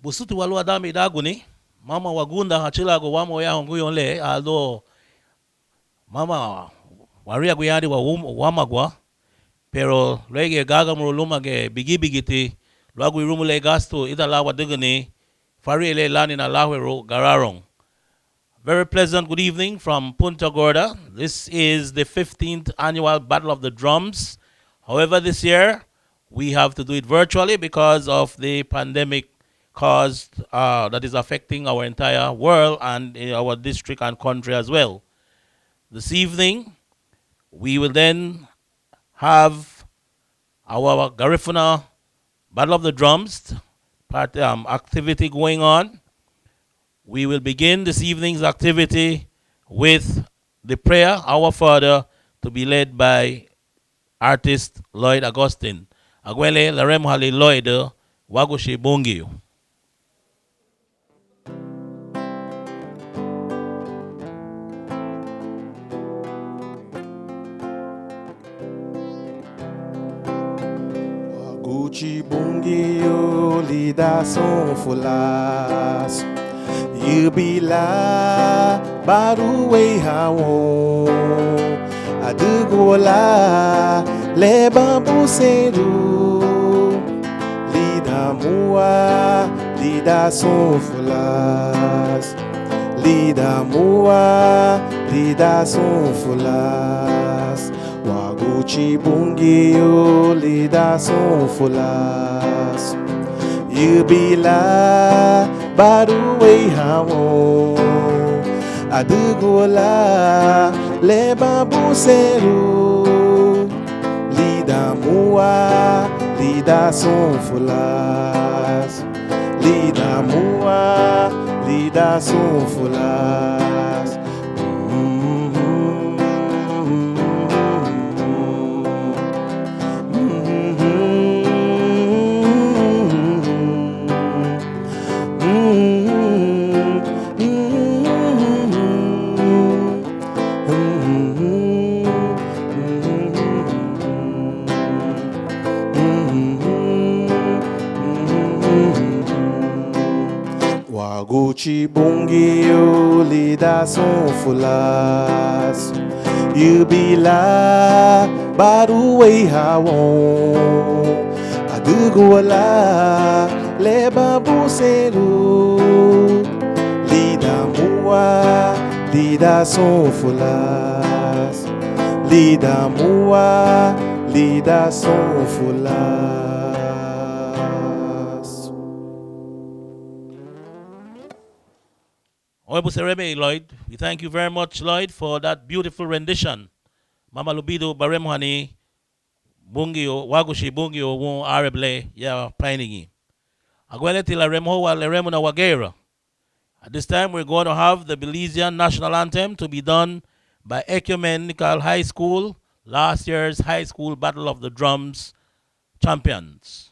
Busutu walu adami daguni. Mama wagunda hachilago wamo ya nguyonle aldo mama waria guyadi wa wamagwa pero lege gaga muruluma ge bigi bigiti lagu irumule gasto idala wadigani fari ele lani na lahwero gararong. Very pleasant good evening from Punta Gorda. This is the 15th annual Battle of the Drums. However, this year we have to do it virtually because of the pandemic caused that is affecting our entire world and our district and country as well. This evening, we will then have our Garifuna Battle of the Drums activity going on. We will begin this evening's activity with the prayer, Our Father, to be led by artist Lloyd Augustine. Agwele Larem Hali Lloyd Wagoshi Bungi. Gucci bungi yo lida son fulas. You be la baru we hawo. Adugo la le bambu seru. Lida mua lida son fulas. Lida mua lida son fulas. Waguchi bungi yo lida son fulas. You be la baru we hawo. Adugo la le bambu seru. Lida mua lida son fulas. Lida mua lida son fulas. Gucci bungi yo lida son fulas. You be la baru we hawo. Adugo la le babu seru. Lida mua lida son fulas. Lida mua lida son fulas. Honorable Serebe Lloyd, we thank you very much, Lloyd, for that beautiful rendition. Mama Lubido Baremhani Bungio, Wagushi Bungio, Won Arable, Ya Piningi. Agweleti la Remho wa Leremuna Wagera. At this time, we're going to have the Belizean national anthem to be done by Ecumenical High School, last year's High School Battle of the Drums champions.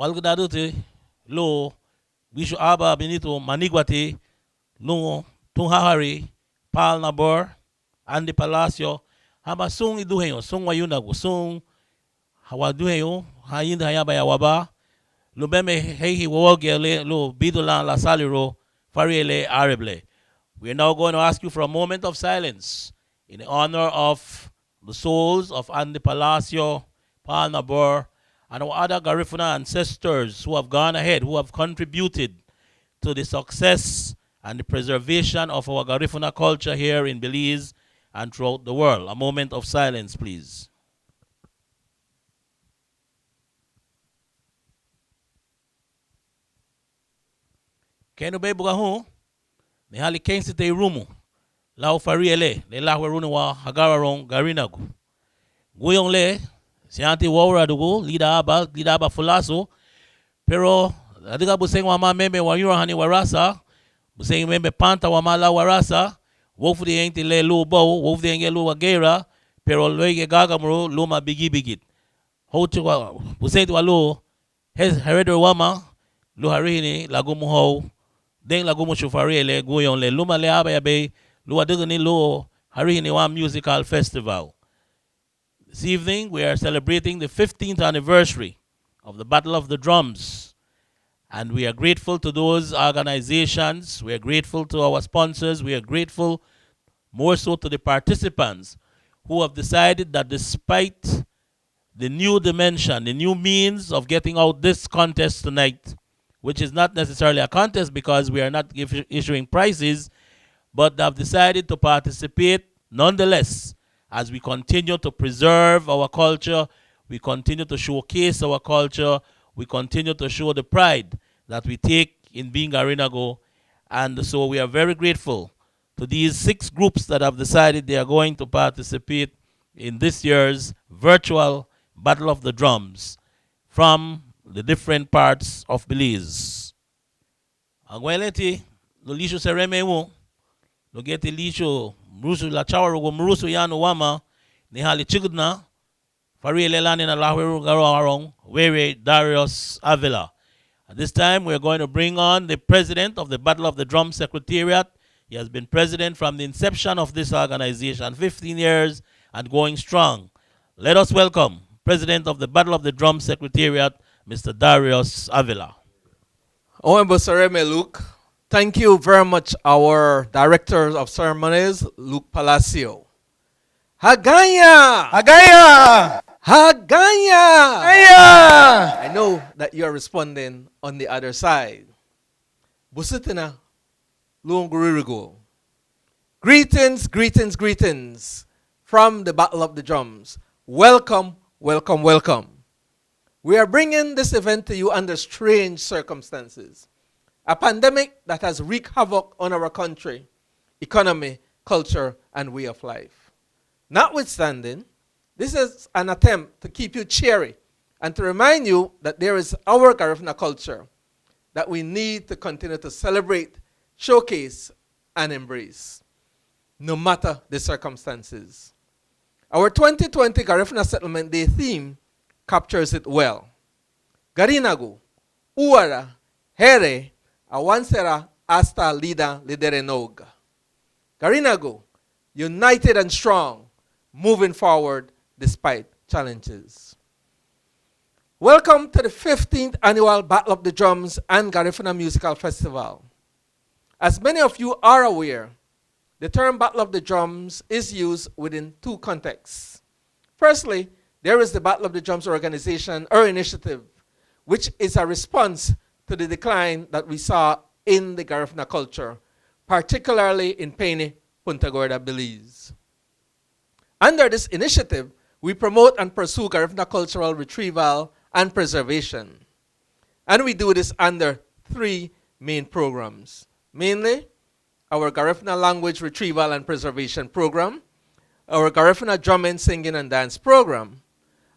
walgudaduti lo bisho aba benito manigwati lo tunghahari pal nabor andi palacio haba sung iduheyo sung wayunago sung hawaduheyo hayinda hayaba ya waba lo beme heihi wogele lo bidolan la saliro fariele areble. We are now going to ask you for a moment of silence in honor of the souls of Andy Palacio, Paul Nabor, and our other Garifuna ancestors who have gone ahead, who have contributed to the success and the preservation of our Garifuna culture here in Belize and throughout the world. A moment of silence, please. Kenu be bugahu, ni hali kensi te rumu, lao fariele, le lahwe rune wa hagararon garinagu. Guyong le, sianti wawra dugu, lida aba fulaso, pero adiga buseng wa ma membe wa yura hani warasa, buseng membe panta wa ma la warasa, wofu di enti le lu bo, wofu di enge lu wagera, pero loige gagamuru luma bigit. Hotu wa, buseng wa lu, heredor wama, lu harini lagumu ho, den lagumu shufariele, guyong le, luma le aba yabe, lu adigani lu harini wa musical festival. This evening, we are celebrating the 15th anniversary of the Battle of the Drums. And we are grateful to those organizations. We are grateful to our sponsors. We are grateful more so to the participants who have decided that despite the new dimension, the new means of getting out this contest tonight, which is not necessarily a contest because we are not issuing prizes, but have decided to participate nonetheless. As we continue to preserve our culture, we continue to showcase our culture, we continue to show the pride that we take in being Garinago. And so we are very grateful to these 6 groups that have decided they are going to participate in this year's virtual Battle of the Drums from the different parts of Belize. Angweleti, lo lisho sereme wo, lo geti lisho Mrusu la chawarugo mrusu yanu wama ni hali chigudna fari elelani na lahweru garong Were Darius Avila. At this time we are going to bring on the president of the Battle of the Drum Secretariat. He has been president from the inception of this organization, 15 years and going strong. Let us welcome President of the Battle of the Drum Secretariat, Mr. Darius Avila. Honorable Sareme Luke, thank you very much, our Director of Ceremonies, Luke Palacio. Hagaya! Agaya! Hagaya! Agaya! I know that you are responding on the other side. Busitina, Luonguririgo. Greetings, greetings, greetings from the Battle of the Drums. Welcome, welcome, welcome. We are bringing this event to you under strange circumstances. A pandemic that has wreaked havoc on our country, economy, culture, and way of life. Notwithstanding, this is an attempt to keep you cheery and to remind you that there is our Garifuna culture that we need to continue to celebrate, showcase, and embrace, no matter the circumstances. Our 2020 Garifuna Settlement Day theme captures it well. Garinagu, Uara, Here, Awansera hasta liderenog. Garinago, united and strong, moving forward despite challenges. Welcome to the 15th annual Battle of the Drums and Garifuna Musical Festival. As many of you are aware, the term Battle of the Drums is used within 2 contexts. Firstly, there is the Battle of the Drums organization or initiative, which is a response to the decline that we saw in the Garifuna culture, particularly in Peine, Punta Gorda, Belize. Under this initiative, we promote and pursue Garifuna cultural retrieval and preservation. And we do this under 3 main programs. Mainly, our Garifuna language retrieval and preservation program, our Garifuna drumming, singing, and dance program,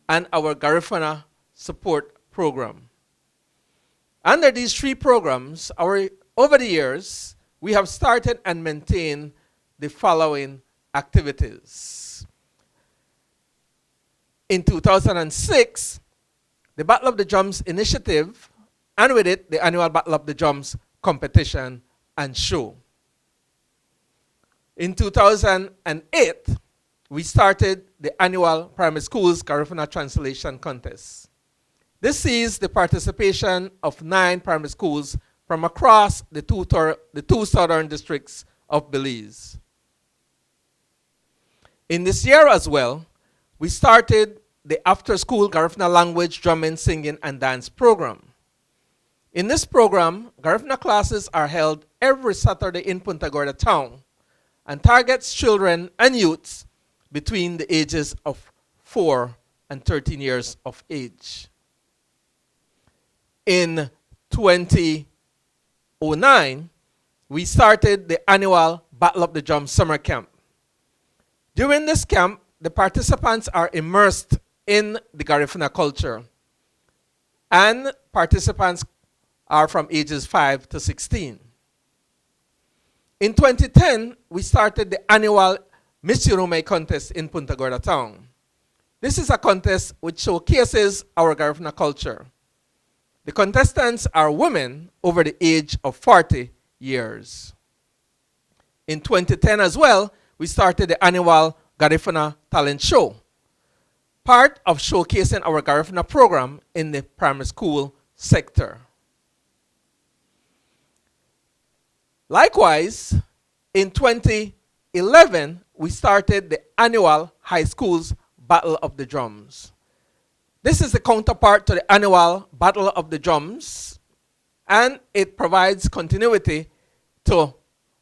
and our Garifuna support program. Under these 3 programs, over the years, we have started and maintained the following activities. In 2006, the Battle of the Drums initiative, and with it, the annual Battle of the Drums competition and show. In 2008, we started the annual primary schools Garifuna translation contest. This sees the participation of 9 primary schools from across the two southern districts of Belize. In this year as well, we started the after-school Garifuna language drumming, singing, and dance program. In this program, Garifuna classes are held every Saturday in Punta Gorda town and targets children and youths between the ages of 4 and 13 years of age. In 2009, we started the annual Battle of the Drums summer camp. During this camp, the participants are immersed in the Garifuna culture, and participants are from ages 5 to 16. In 2010, we started the annual Miss Yurume contest in Punta Gorda town. This is a contest which showcases our Garifuna culture. The contestants are women over the age of 40 years. In 2010 as well, we started the annual Garifuna talent show, part of showcasing our Garifuna program in the primary school sector. Likewise, in 2011, we started the annual high schools Battle of the Drums. This is the counterpart to the annual Battle of the Drums, and it provides continuity to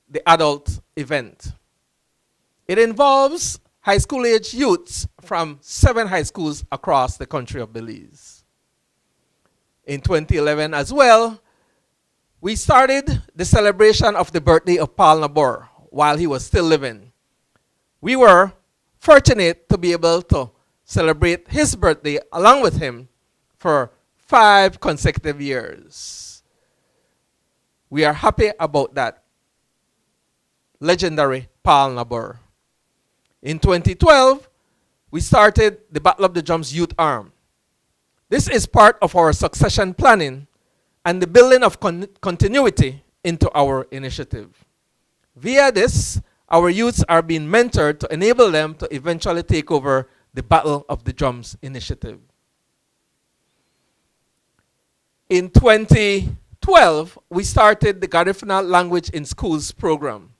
the adult event. It involves high school age youths from 7 high schools across the country of Belize. In 2011 as well, we started the celebration of the birthday of Paul Nabor while he was still living. We were fortunate to be able to celebrate his birthday along with him for 5 consecutive years. We are happy about that. Legendary Paul Nabor. In 2012, we started the Battle of the Drums Youth Arm. This is part of our succession planning and the building of continuity into our initiative. Via this, our youths are being mentored to enable them to eventually take over the Battle of the Drums initiative. In 2012, we started the Garifuna Language in Schools program.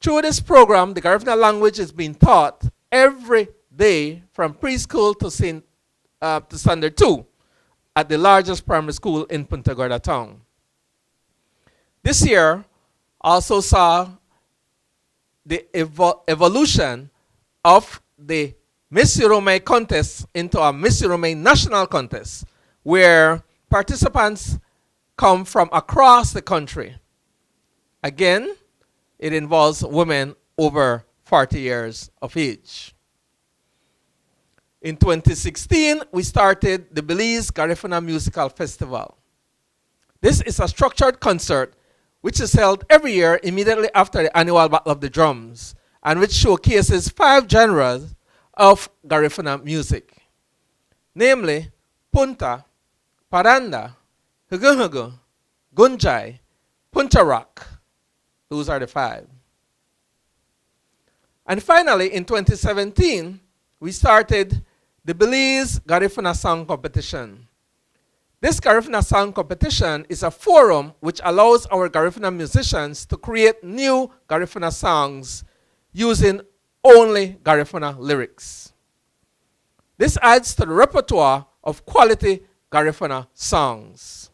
Through this program, the Garifuna language is being taught every day from preschool to standard 2 at the largest primary school in Punta Gorda town. This year also saw the evolution of the Miss Yurume contest into a Miss Yurume national contest, where participants come from across the country. Again, it involves women over 40 years of age. In 2016, we started the Belize Garifuna Musical Festival. This is a structured concert which is held every year immediately after the annual Battle of the Drums, and which showcases 5 genres of Garifuna music, namely Punta, Paranda, Huguhugu, Gunjai, Punta Rock. Those are the 5. And finally, in 2017, we started the Belize Garifuna Song Competition. This Garifuna Song Competition is a forum which allows our Garifuna musicians to create new Garifuna songs using only Garifuna lyrics. This adds to the repertoire of quality Garifuna songs.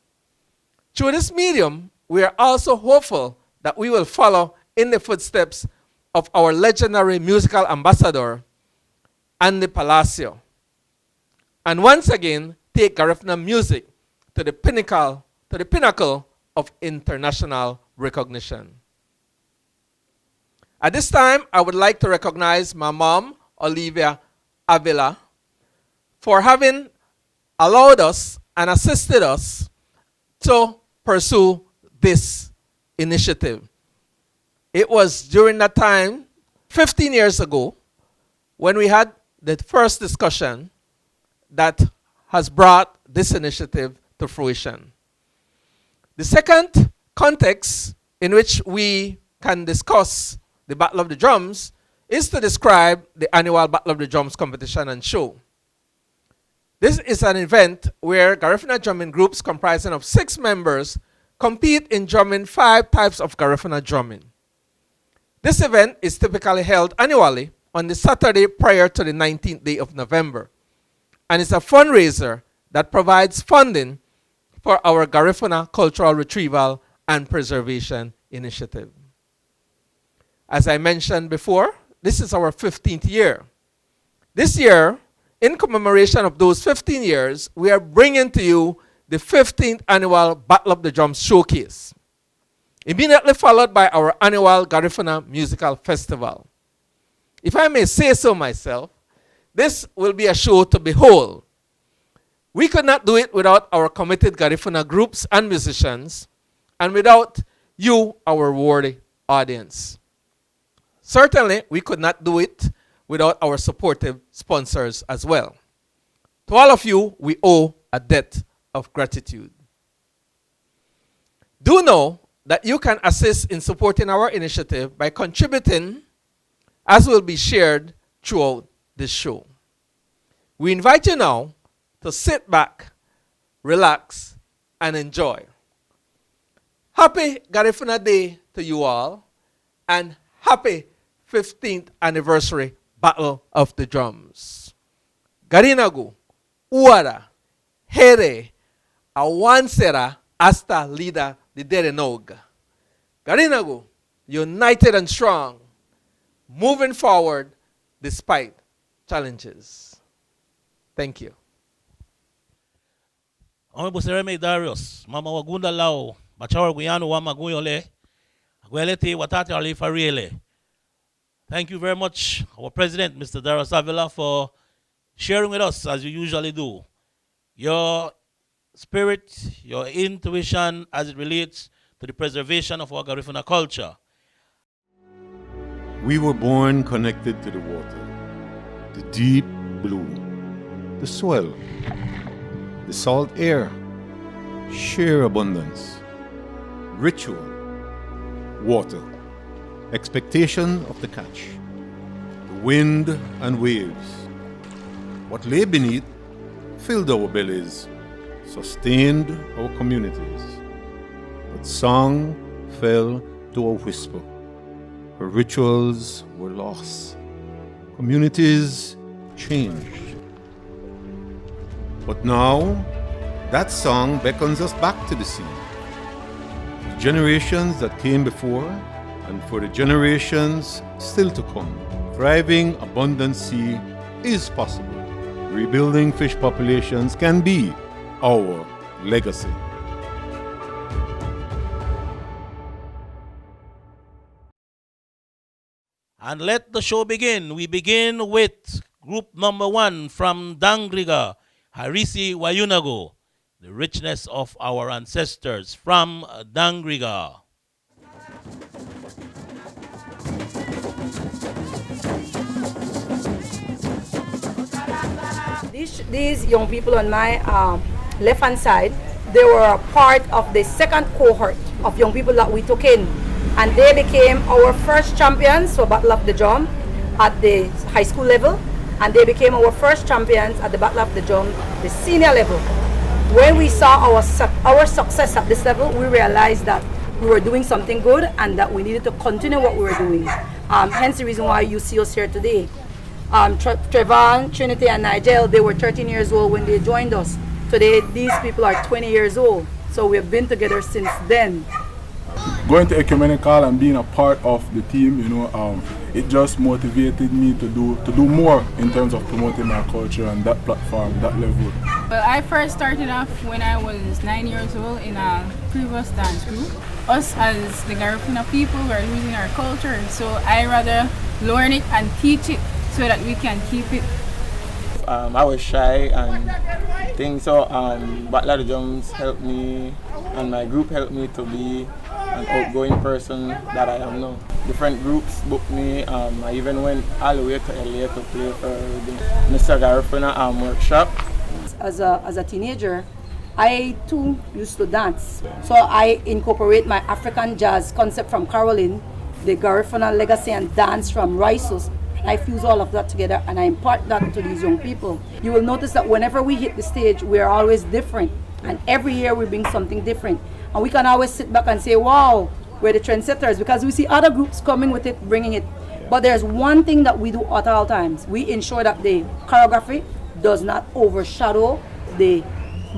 Through this medium, we are also hopeful that we will follow in the footsteps of our legendary musical ambassador, Andy Palacio, and once again take Garifuna music to the pinnacle of international recognition. At this time, I would like to recognize my mom, Olivia Avila, for having allowed us and assisted us to pursue this initiative. It was during that time, 15 years ago, when we had the first discussion that has brought this initiative to fruition. The second context in which we can discuss the Battle of the Drums is to describe the annual Battle of the Drums competition and show. This is an event where Garifuna drumming groups comprising of 6 members compete in drumming 5 types of Garifuna drumming. This event is typically held annually on the Saturday prior to the 19th day of November, and it's a fundraiser that provides funding for our Garifuna Cultural Retrieval and Preservation Initiative. As I mentioned before, this is our 15th year. This year, in commemoration of those 15 years, we are bringing to you the 15th annual Battle of the Drums Showcase, immediately followed by our annual Garifuna Musical Festival. If I may say so myself, this will be a show to behold. We could not do it without our committed Garifuna groups and musicians, and without you, our worthy audience. Certainly, we could not do it without our supportive sponsors as well. To all of you, we owe a debt of gratitude. Do know that you can assist in supporting our initiative by contributing, as will be shared throughout this show. We invite you now to sit back, relax, and enjoy. Happy Garifuna Day to you all, and happy 15th anniversary Battle of the Drums. Garinagu, Uara, Here, Awansera, Hasta Lida de Derenog. Garinagu, united and strong, moving forward despite challenges. Thank you. Honorable Sereme Darius, Mama Wagunda Lao, Bachawar Guyano Wama Guyole, Aguelete Watati Ali Fariele. Thank you very much, our President, Mr. Darius Avila, for sharing with us, as you usually do, your spirit, your intuition as it relates to the preservation of our Garifuna culture. We were born connected to the water, the deep blue, the soil, the salt air, sheer abundance, ritual, water, expectation of the catch, the wind and waves. What lay beneath filled our bellies, sustained our communities. But song fell to a whisper. Her rituals were lost. Communities changed. But now, that song beckons us back to the sea. The generations that came before, and for the generations still to come, thriving abundant sea is possible. Rebuilding fish populations can be our legacy. And let the show begin. We begin with group number 1 from Dangriga, Harisi Wayunago, the richness of our ancestors from Dangriga. These young people on my left-hand side, they were a part of the second cohort of young people that we took in. And they became our first champions for Battle of the Drum at the high school level. And they became our first champions at the Battle of the Drum, the senior level. When we saw our success at this level, we realized that we were doing something good and that we needed to continue what we were doing. Hence the reason why you see us here today. Trevon, Trinity, and Nigel, they were 13 years old when they joined us. Today, these people are 20 years old. So we've been together since then. Going to ecumenical and being a part of the team, it just motivated me to do more in terms of promoting my culture and that platform, that level. Well, I first started off when I was 9 years old in a previous dance group. Us as the Garifuna people were losing our culture, so I rather learn it and teach it so that we can keep it. I was shy and things, so Battle of the Drums helped me and my group helped me to be an outgoing person that I am now. Different groups booked me. I even went all the way to LA to play for the Mr. Garifuna workshop. as a teenager, I too used to dance. So I incorporate my African jazz concept from Caroline, the Garifuna legacy and dance from Risos. I fuse all of that together and I impart that to these young people. You will notice that whenever we hit the stage, we are always different. And every year we bring something different. And we can always sit back and say, wow, we're the trendsetters, because we see other groups coming with it, bringing it. But there's one thing that we do at all times. We ensure that the choreography does not overshadow the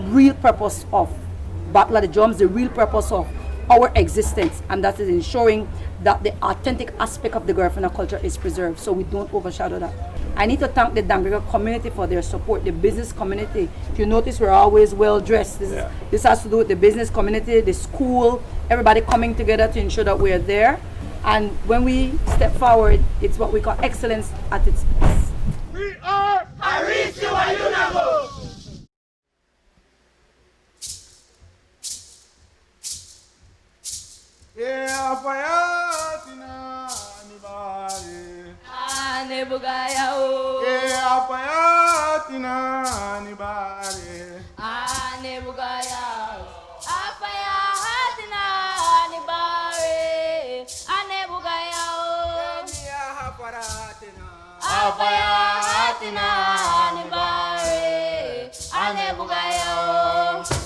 real purpose of Battle of the Drums, the real purpose of our existence, and that is ensuring that the authentic aspect of the Garifuna culture is preserved, so we don't overshadow that. I need to thank the Dangrika community for their support, the business community. If you notice, we're always well dressed. This has to do with the business community, the school, everybody coming together to ensure that we're there. And when we step forward, it's what we call excellence at its best. We are Arisu Ayunago. Yeah, Fayatina Nibari. Anebugayao. Yeah, Fayatina Nibari. Anebugayao. Afayatina Nibari. Anebugayao. Afayatina Nibari. Anebugayao.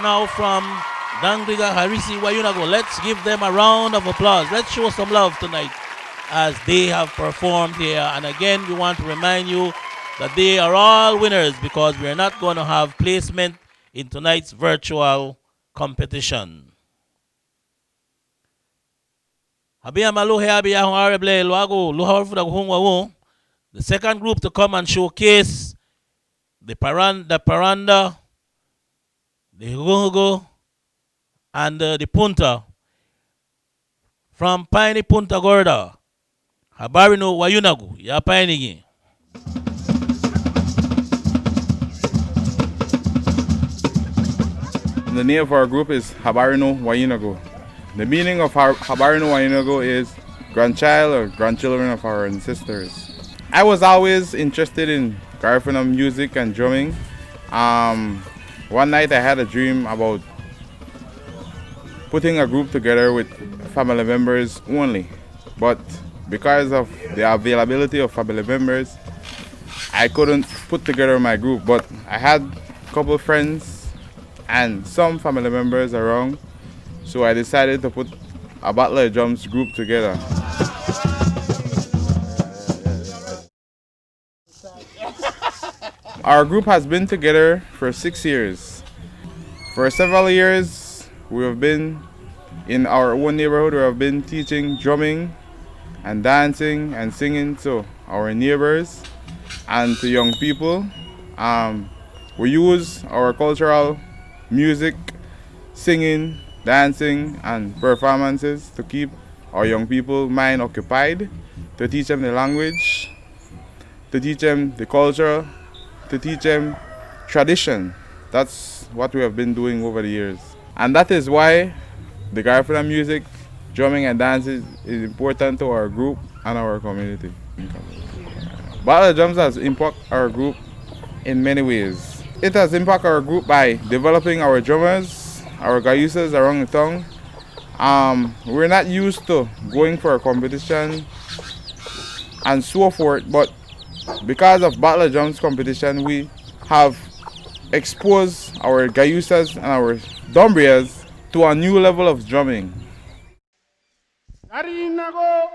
Now from Dangriga Harisi Wayunago. Let's give them a round of applause. Let's show some love tonight as they have performed here. And again, we want to remind you that they are all winners because we are not going to have placement in tonight's virtual competition. The second group to come and showcase the Paranda, the Hugo, and the Punta from Piney Punta Gorda. Habarino Wayunagu, ya Piney. The name of our group is Habarino Wayunago. The meaning of our Habarino Wayunago is grandchild or grandchildren of our ancestors. I was always interested in Garifuna music and drumming. One night I had a dream about putting a group together with family members only. But because of the availability of family members, I couldn't put together my group. But I had a couple of friends and some family members around, so I decided to put a Battle of Drums group together. Our group has been together for 6 years. For several years, we have been in our own neighborhood. We have been teaching drumming and dancing and singing to our neighbors and to young people. We use our cultural music, singing, dancing, and performances to keep our young people mind occupied, to teach them the language, to teach them the culture, to teach them tradition. That's what we have been doing over the years. And that is why the Garifuna music, drumming and dancing is important to our group and our community. Battle of Drums has impacted our group in many ways. It has impacted our group by developing our drummers, our gayusas around the town. We're not used to going for a competition and so forth, but because of Battle of Drums competition, we have exposed our gayusas and our dombrias to a new level of drumming. Garinago,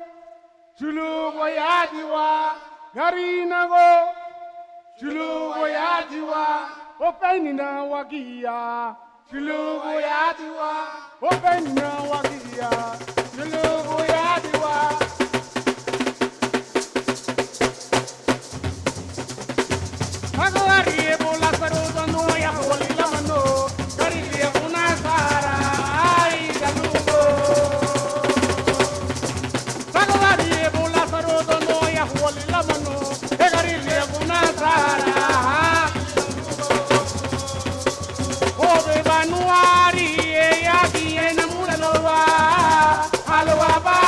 Chulu Boyadiwa, Garinago, Chulu Boyadiwa, Openina Wagia, Chulu Boyadiwa, Openina Wagia, Chulu Boyadiwa. Agari bola sarudo no ya holi lamano, Garilia una sara, ay galugo. Agari bola sarudo no ya holi lamano, Garilia una sara. Ove banuari ya kiena mura loa, alwa ba.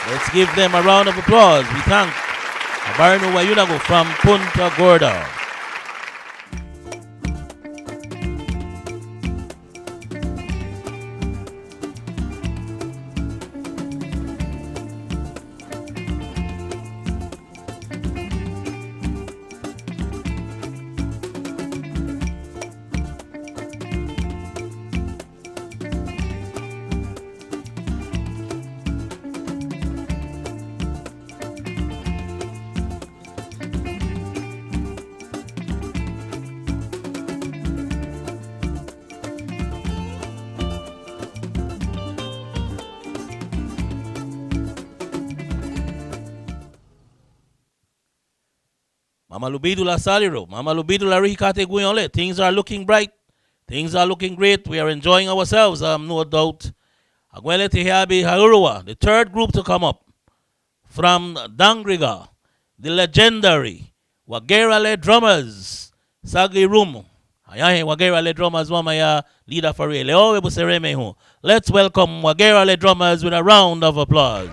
Let's give them a round of applause. We thank Barno Wayunago from Punta Gorda. Mama Lubidu la Saliro, Mama Lubidu la Rihikate Guyonle. Things are looking bright. Things are looking great. We are enjoying ourselves, no doubt. Agwele Tihabi Haurua, the third group to come up from Dangriga, the legendary Wagerale Drummers, Sagi Rumu. Ayahe Wagerale Drummers, mama ya leader for real. Let's welcome Wagerale Drummers with a round of applause.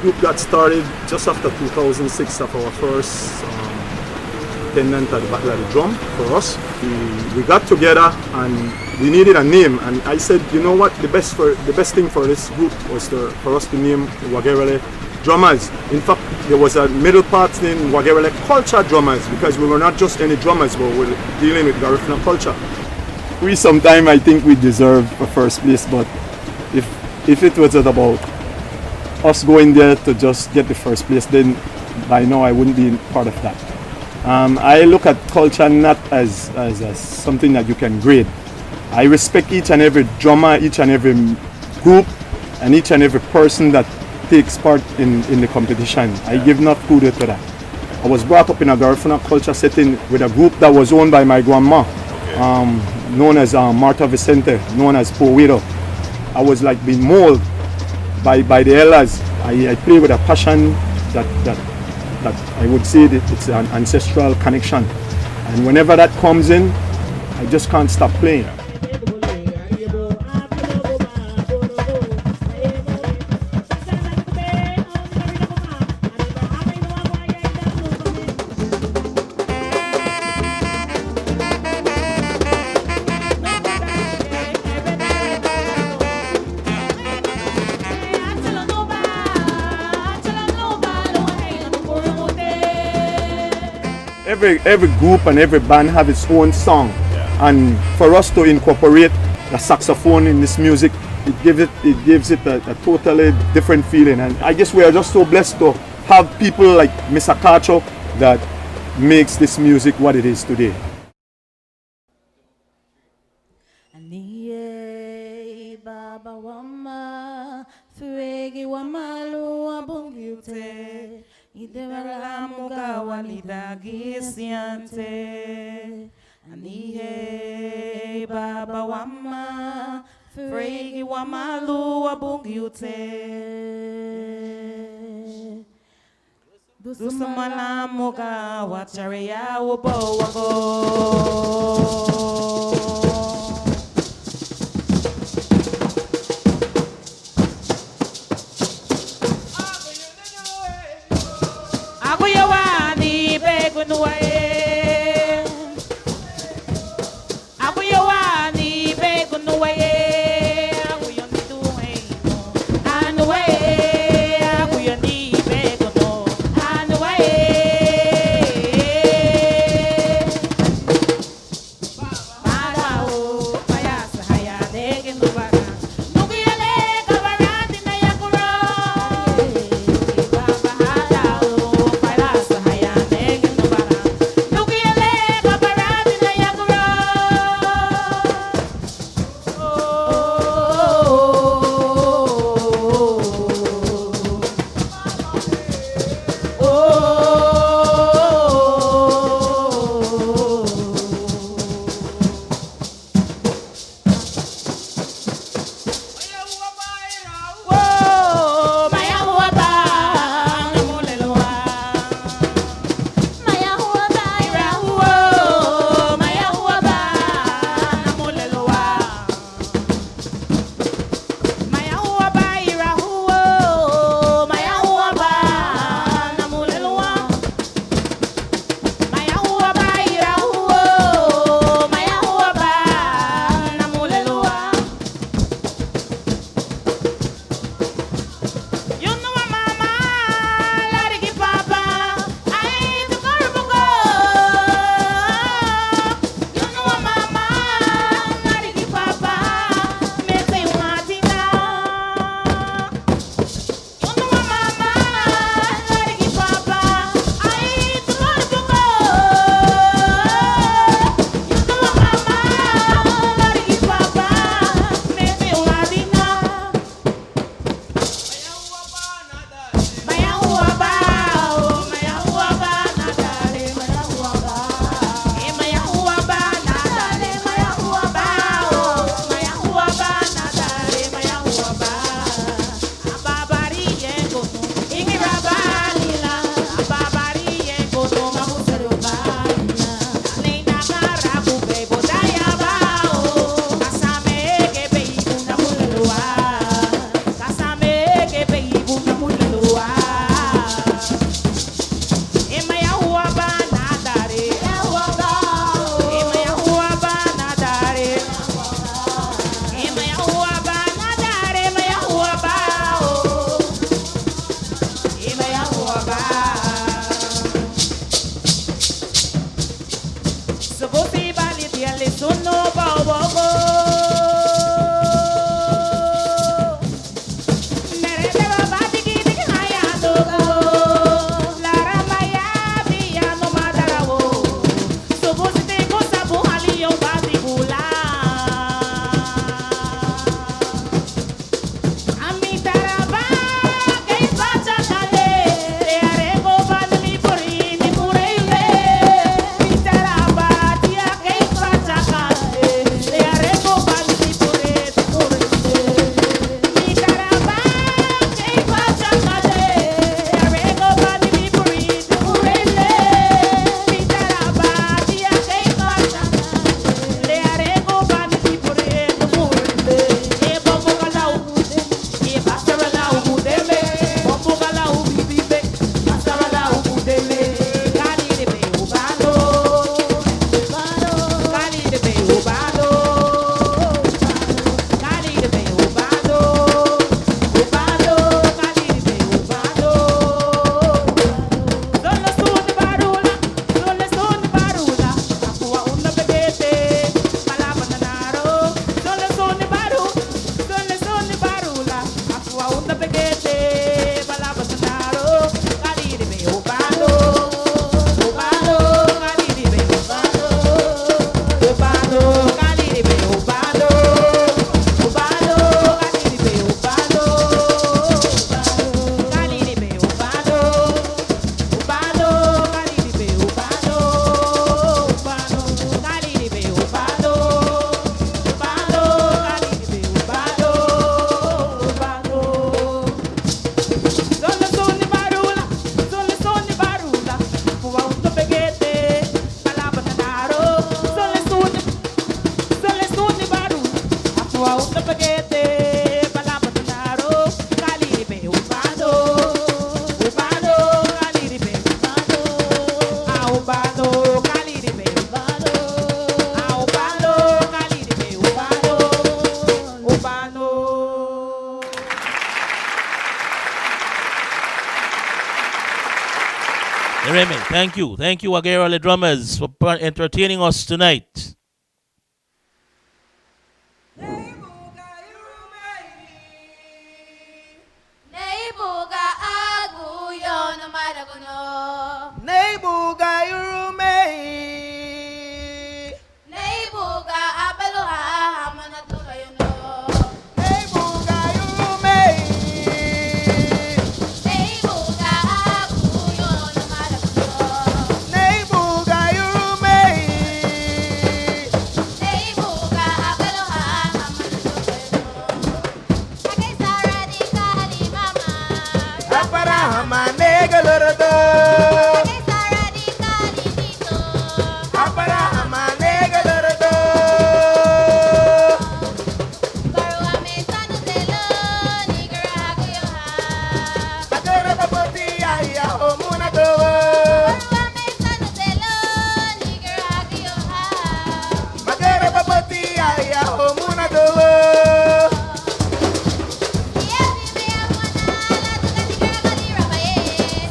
Group got started just after 2006 of our first tenant at the Battle of the Drum for us. We got together and we needed a name, and I said, you know what, the best thing for this group was for us to name Wagerale Drummers. In fact, there was a middle part named Wagerale Culture Drummers, because we were not just any drummers, but we were dealing with Garifuna culture. We sometimes, I think we deserve a first place, but if it was at about us going there to just get the first place, then by now I wouldn't be part of that. I look at culture not as something that you can grade. I respect each and every drummer, each and every group, and each and every person that takes part in the competition. I give enough kudos to that. I was brought up in a Garifuna culture setting with a group that was owned by my grandma, known as Marta Vicente, known as Po Widow. I was like being molded by the elders. I play with a passion that I would say that it's an ancestral connection. And whenever that comes in, I just can't stop playing. Every group and every band have its own song, and for us to incorporate the saxophone in this music, it gives it a totally different feeling. And I guess we are just so blessed to have people like Mr. Cashapp that makes this music what it is today. Idewala muga walida gisiante anihe baba wama fregi wamalu wabungyute dusumala muga wacharia wobo wago. Remy, thank you. Thank you, Agera, the drummers, for entertaining us tonight. Neibuga agu yo no maragono. Neibuga Yurumei. Neibuga abeloha manatuga yono. Neibuga Yurumei. Neibuga agu yo no maragono. Neibuga Yurumei. Neibuga abeloha manatuga yono. Kage sara di kali mama. Aparahama negalorado. Kage sara di kali dito. Aparahama negalorado. Barua me sanu delo nigera hago yo ha. Agora baboti aya omuna do. Barua me sanu delo nigera hago yo ha. Agora baboti aya omuna do.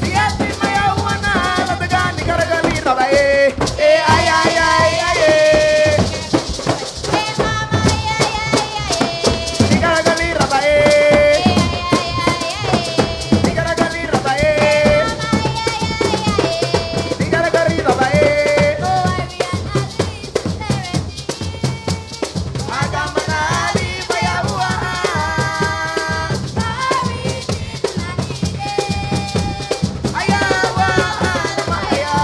Siati maya wana la tegani karagali rabaye. Ay ay ay ay. Karagali rabaye. Karagali rabaye. Karagali rabaye. Agamanali maya wana. Ayawa maya.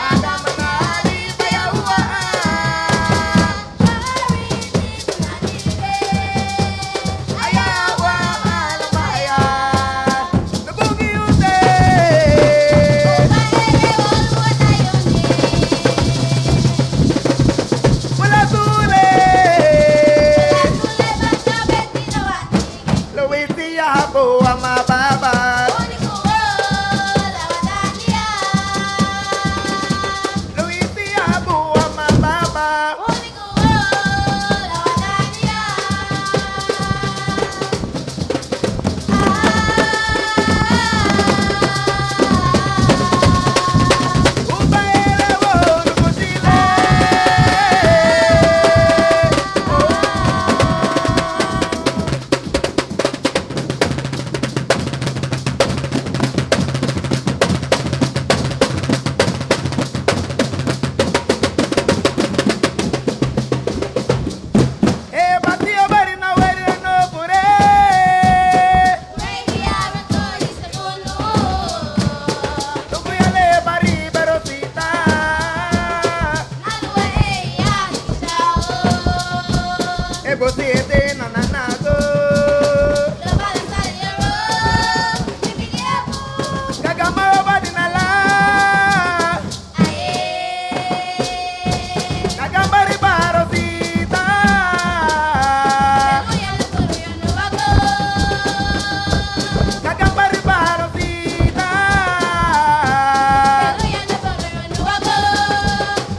Agamanali maya wana. Ayawa maya. Nabugi ute. Wala tule. Luwiti hapo ama baba. Luwiti hapo ama baba. Ubaele wo nukutile. Batio bari na wari no pure. Tukuyale bari berosita. Bosiete nananago. Gagama bari nala. Gagambari barosita. Gagambari barosita.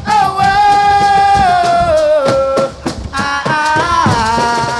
Oh, oh. Ah, ah, ah.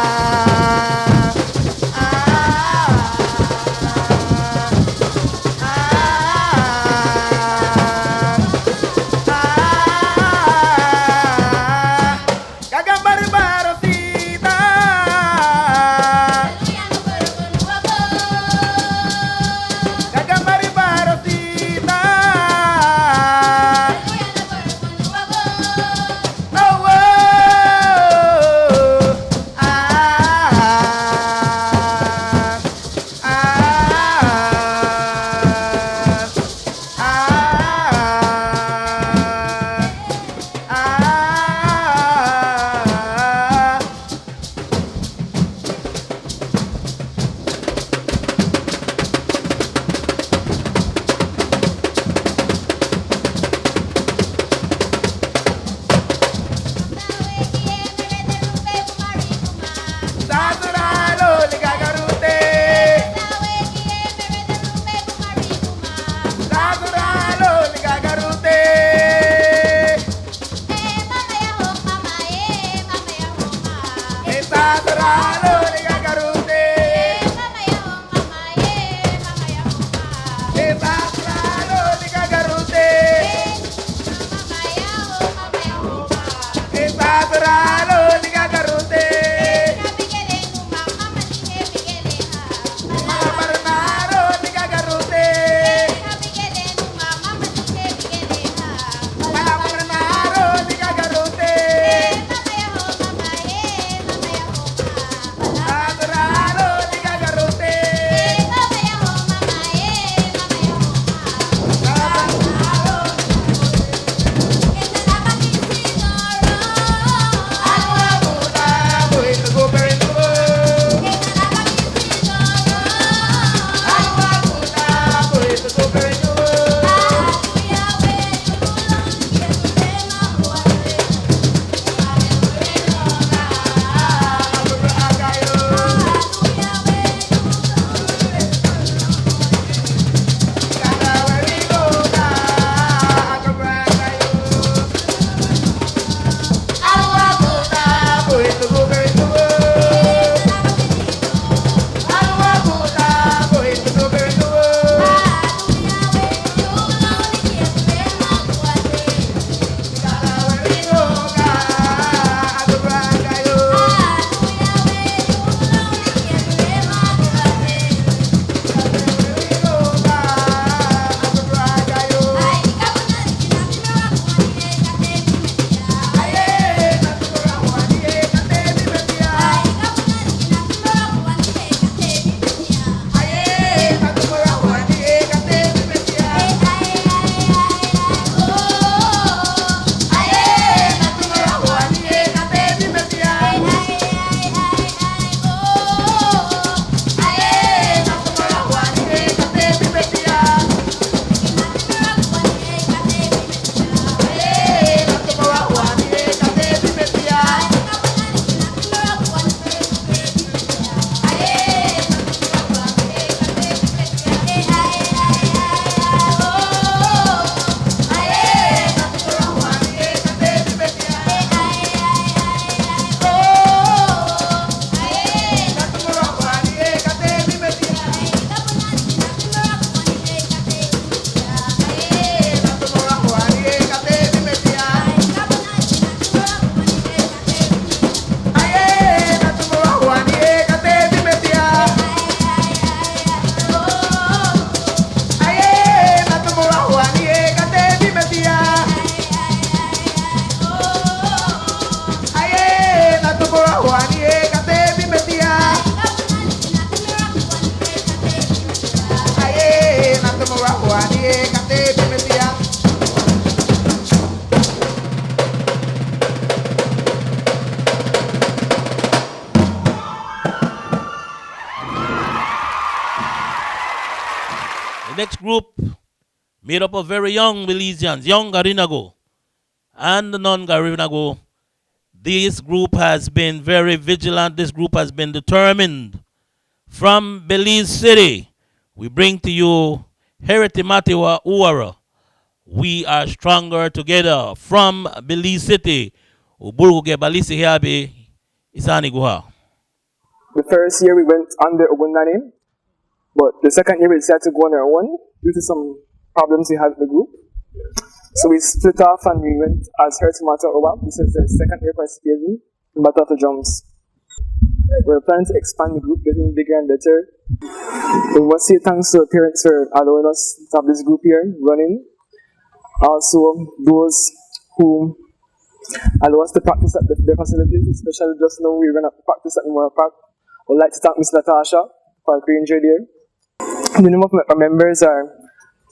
next group made up of very young Belizeans, young Garinago and the non-Garinago. This group has been very vigilant. This group has been determined. From Belize City, we bring to you Heritimatiwa Uwara. We are stronger together. From Belize City, Uburuge Balisi Hiabi Isani Guha. The first year we went under Ogunda name, but the second year we decided to go on our own due to some problems we had with the group. So we split off and we went as Heritimata Owa. This is their second year participating in Battle of the Drums. We're planning to expand the group, getting bigger and better. We want to say thanks to our parents for allowing us to have this group here running. Also, those who allow us to practice at their facilities, especially just now we're going to practice at Memorial Park. I would like to thank Ms. Latasha for our ranger there. The name of our members are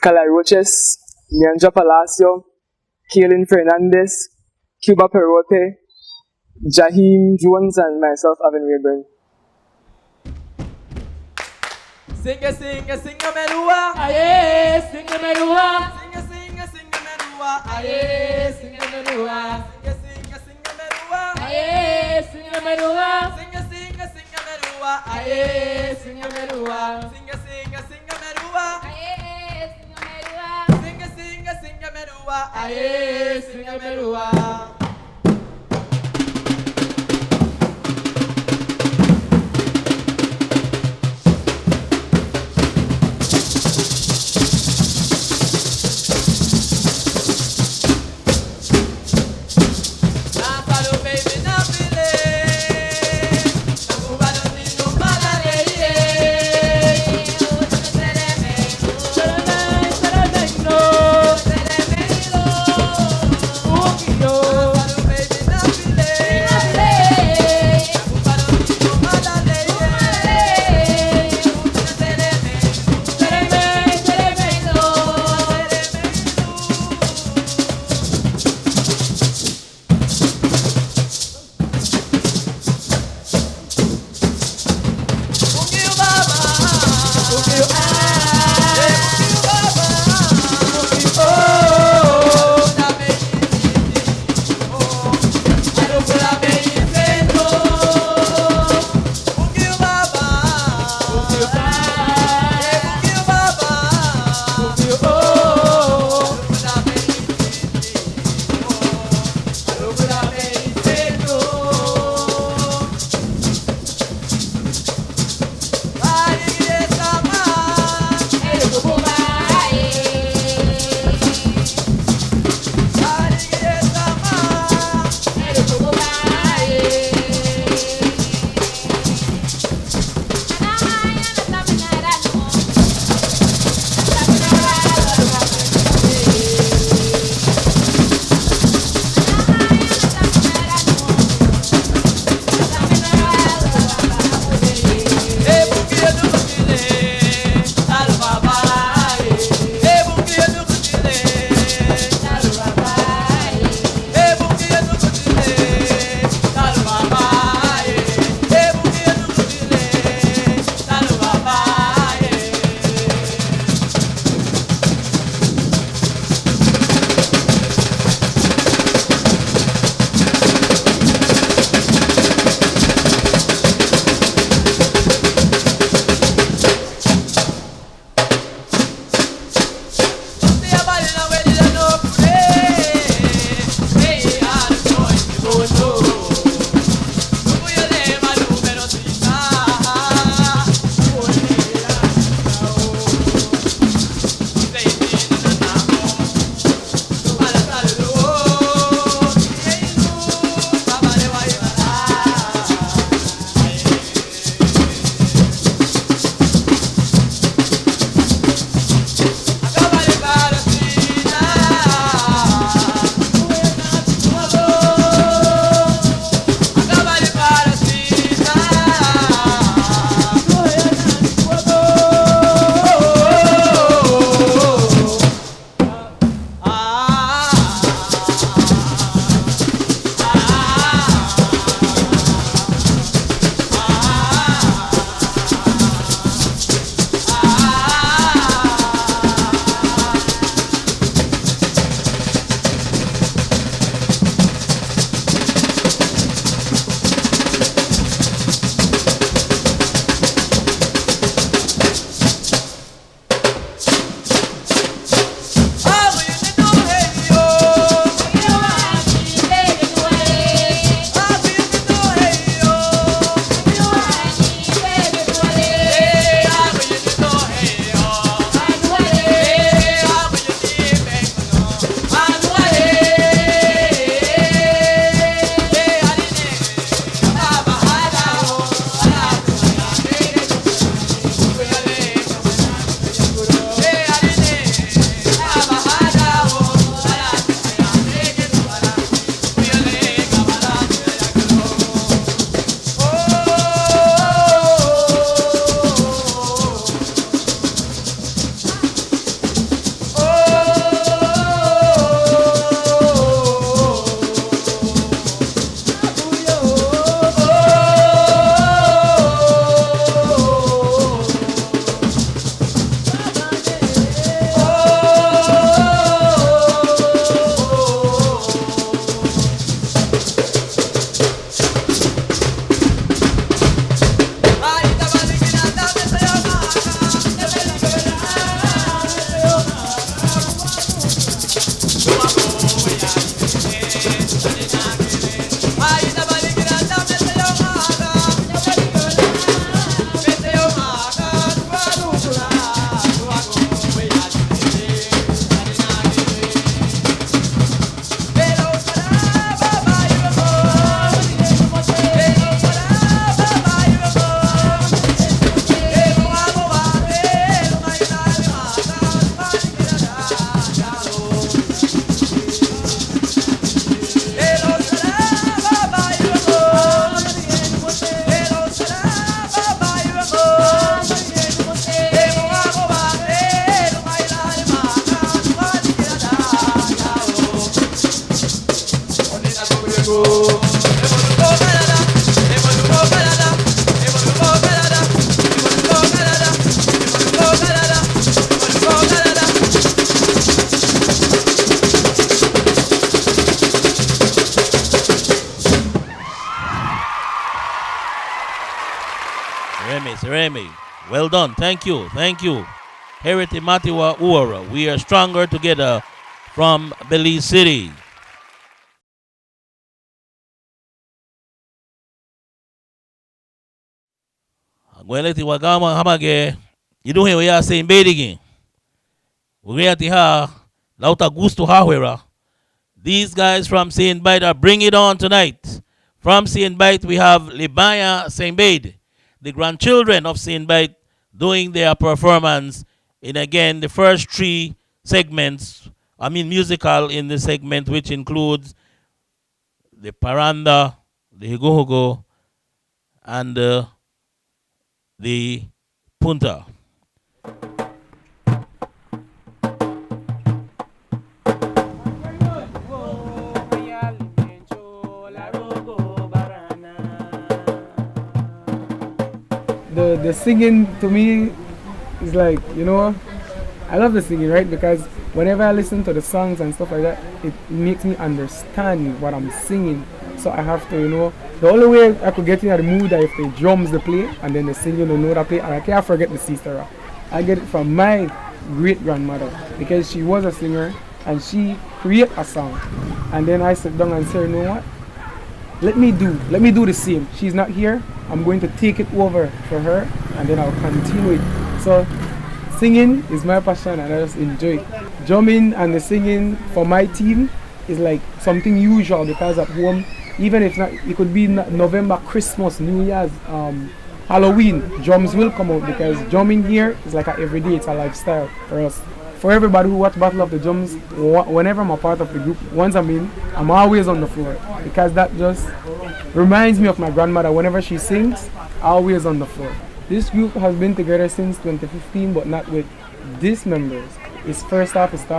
Kalai Roches, Nyanja Palacio, Kaylin Fernandez, Cuba Perote, Jahim Jones, and myself, Avin Rayburn. Singa, singa, singa, merua. Aye, singa, merua. Singa, singa, singa, merua. Aye, singa, merua. Singa, singa, singa, merua. Aye, singa, merua. Singa, singa, singa, merua. Aye, singa, merua. Singa, singa, singa, merua. Aye, singa, merua. Singa, singa, singa, merua. Aye, singa, merua. Yo Remy. Well done. Thank you. Heriti Matiwa Uora. We are stronger together from Belize City. Gweleti wagama hamage. Idu he ya saying bedigin. Uriati ha lauta gusto hawera. These guys from Saint Bite are bringing it on tonight. From Saint Bite we have Libaya Saint Bade, the grandchildren of Saint Bite, doing their performance in again the first three segments. Musical in the segment, which includes the Paranda, the Higohogo, and the Punta. The singing to me is like, I love the singing, right? Because whenever I listen to the songs and stuff like that, it makes me understand what I'm singing. So I have to, the only way I could get in the mood is if the drums they play and then the singing the note I play, and I can't forget the sister. I get it from my great grandmother because she was a singer and she created a song. And then I sit down and say, you know what? Let me do the same. She's not here. I'm going to take it over for her and then I'll continue it. So singing is my passion and I just enjoy it. Drumming and the singing for my team is like something usual because at home, even if not, it could be November, Christmas, New Year's, Halloween, drums will come out because drumming here is like everyday, it's a lifestyle for us. For everybody who watch Battle of the Drums, whenever I'm a part of the group, once I'm in, I'm always on the floor because that just reminds me of my grandmother. Whenever she sings, always on the floor. This group has been together since 2015, but not with these members. It started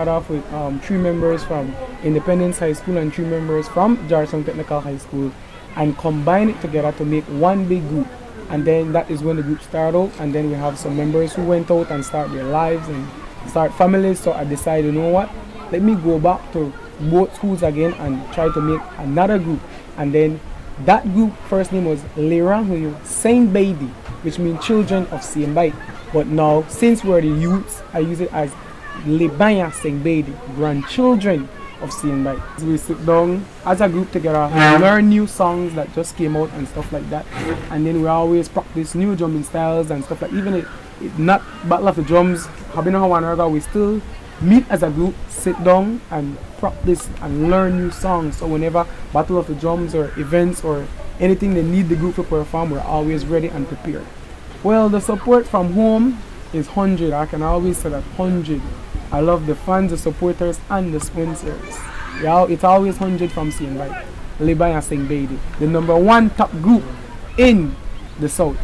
off with 3 members from Independence High School and 3 members from Georgetown Technical High School, and combine it together to make one big group. And then that is when the group started out, and then we have some members who went out and start their lives and start families. So I decided, you know what, let me go back to both schools again and try to make another group. And then that group first name was Leranhuyu Saint Baby, which means children of Saint Bite. But now, since we're the youths, I use it as Lebanya Saint Baby, grandchildren of Saint Bite. So we sit down as a group together, learn new songs that just came out and stuff like that. And then we always practice new drumming styles and stuff like that. Even if not Battle of the Drums, we still meet as a group, sit down and practice and learn new songs. So whenever Battle of the Drums or events or anything they need the group to perform, we're always ready and prepared. Well, the support from home is 100. I can always say that 100. I love the fans, the supporters, and the sponsors. Yeah, it's always 100 from Saint Bite. Libya Saint Baby, the #1 top group in the South.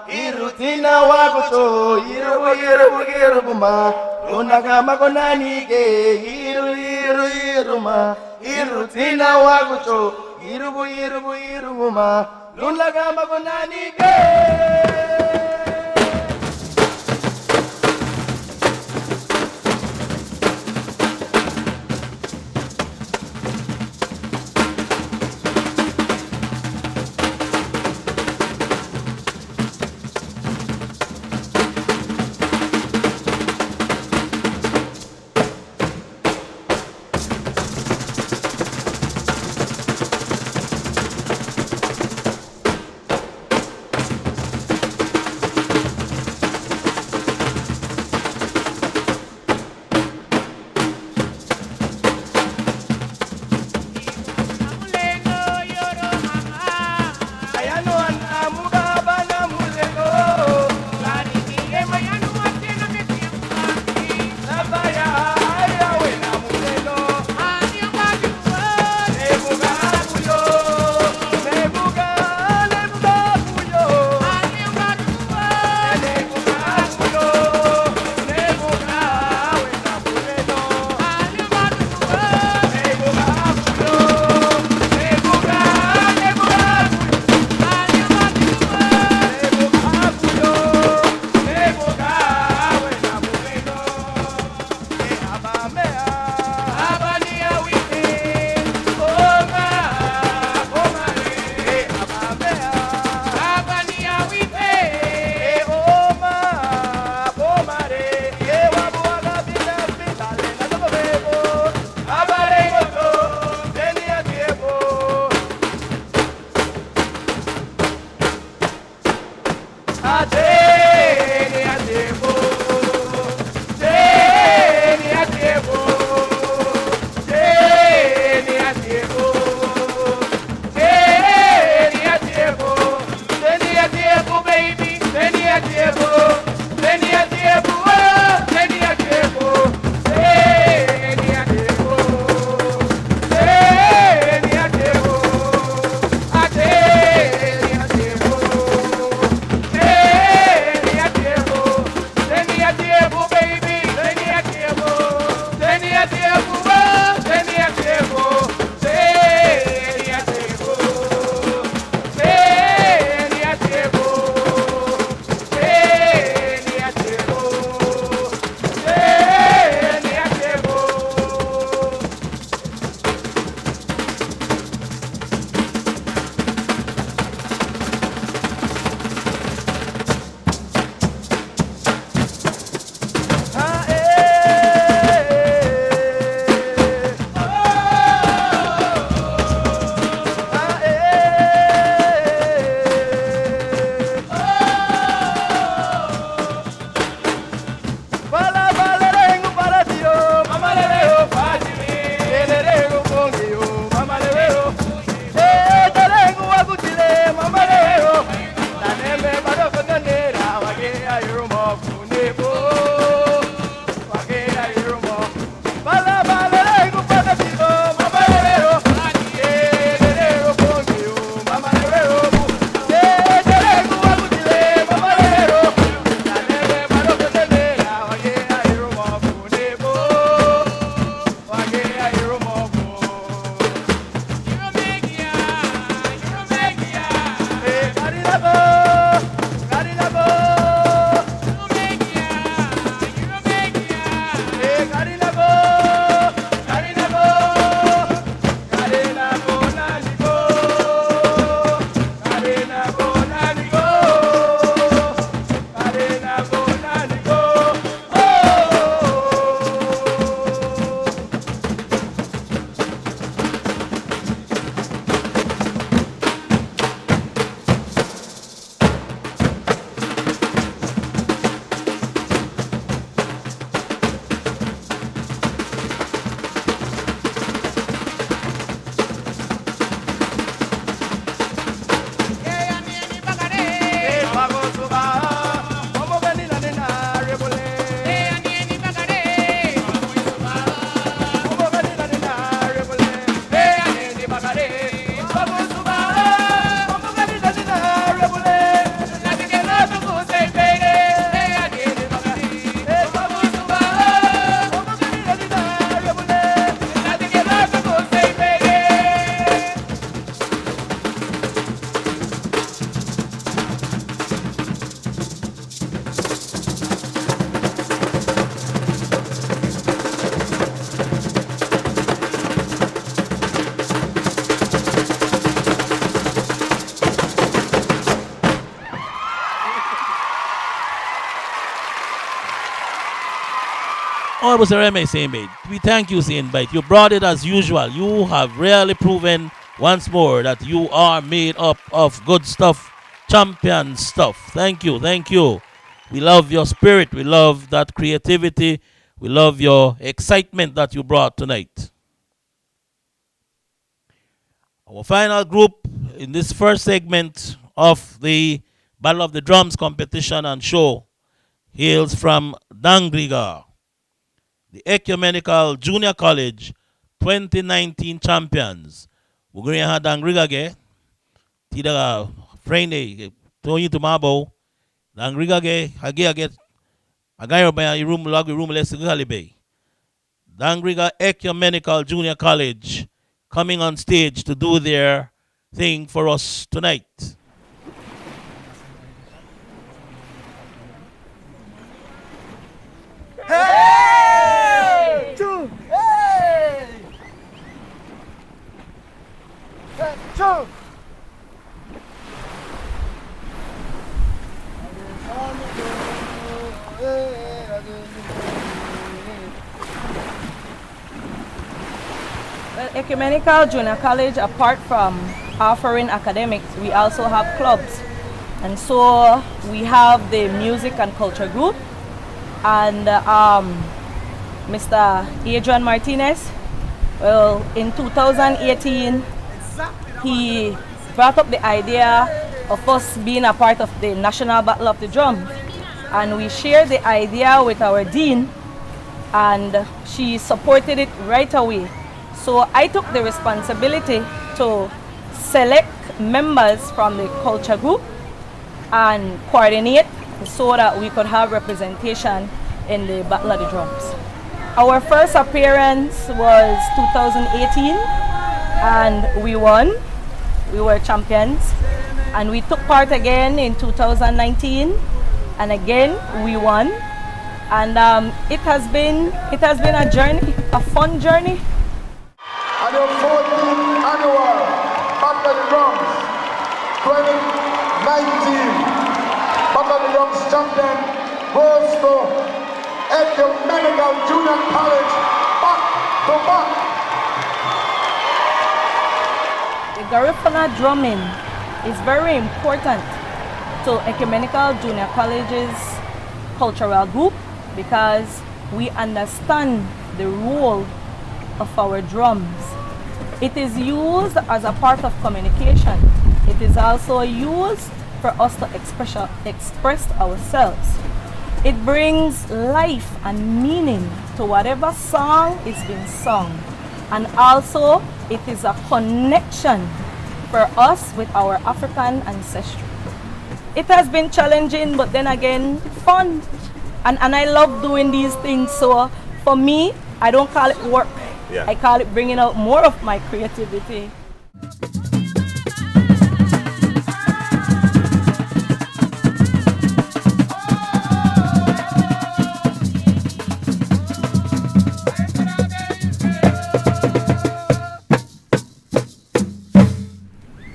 Irutina wagoto, iruma, unagama konanike, iruma, irutina wagoto, iruma, unagama konanike. Oh, it was a Remy Sainbait. We thank you, Sainbait. You brought it as usual. You have really proven once more that you are made up of good stuff, champion stuff. Thank you, thank you. We love your spirit. We love that creativity. We love your excitement that you brought tonight. Our final group in this first segment of the Battle of the Drums competition and show hails from Dangriga, the Ecumenical Junior College 2019 champions. We're going to have Dangriga again. Tida Friday, Tony to Mabo. Dangriga again. Agayo ba room log room less Galibe. Dangriga Ecumenical Junior College coming on stage to do their thing for us tonight. Hey! Two! Hey! Two! Well, Ecumenical Junior College, apart from offering academics, we also have clubs. And so we have the music and culture group, and Mr. Adrian Martinez, well, in 2018, he brought up the idea of us being a part of the National Battle of the Drum. And we shared the idea with our dean, and she supported it right away. So I took the responsibility to select members from the culture group and coordinate so that we could have representation in the Battle of the Drums. Our first appearance was 2018, and we won. We were champions, and we took part again in 2019, and again we won. And it has been a journey, a fun journey. And the 14th annual Battle of the Drums 2019 Battle of the Drums champion goes to Ecumenical Junior College, back to back. The Garifuna drumming is very important to Ecumenical Junior College's cultural group because we understand the role of our drums. It is used as a part of communication. It is also used for us to express ourselves. It brings life and meaning to whatever song is being sung. And also, it is a connection for us with our African ancestry. It has been challenging, but then again, fun. And I love doing these things. So for me, I don't call it work. Yeah. I call it bringing out more of my creativity.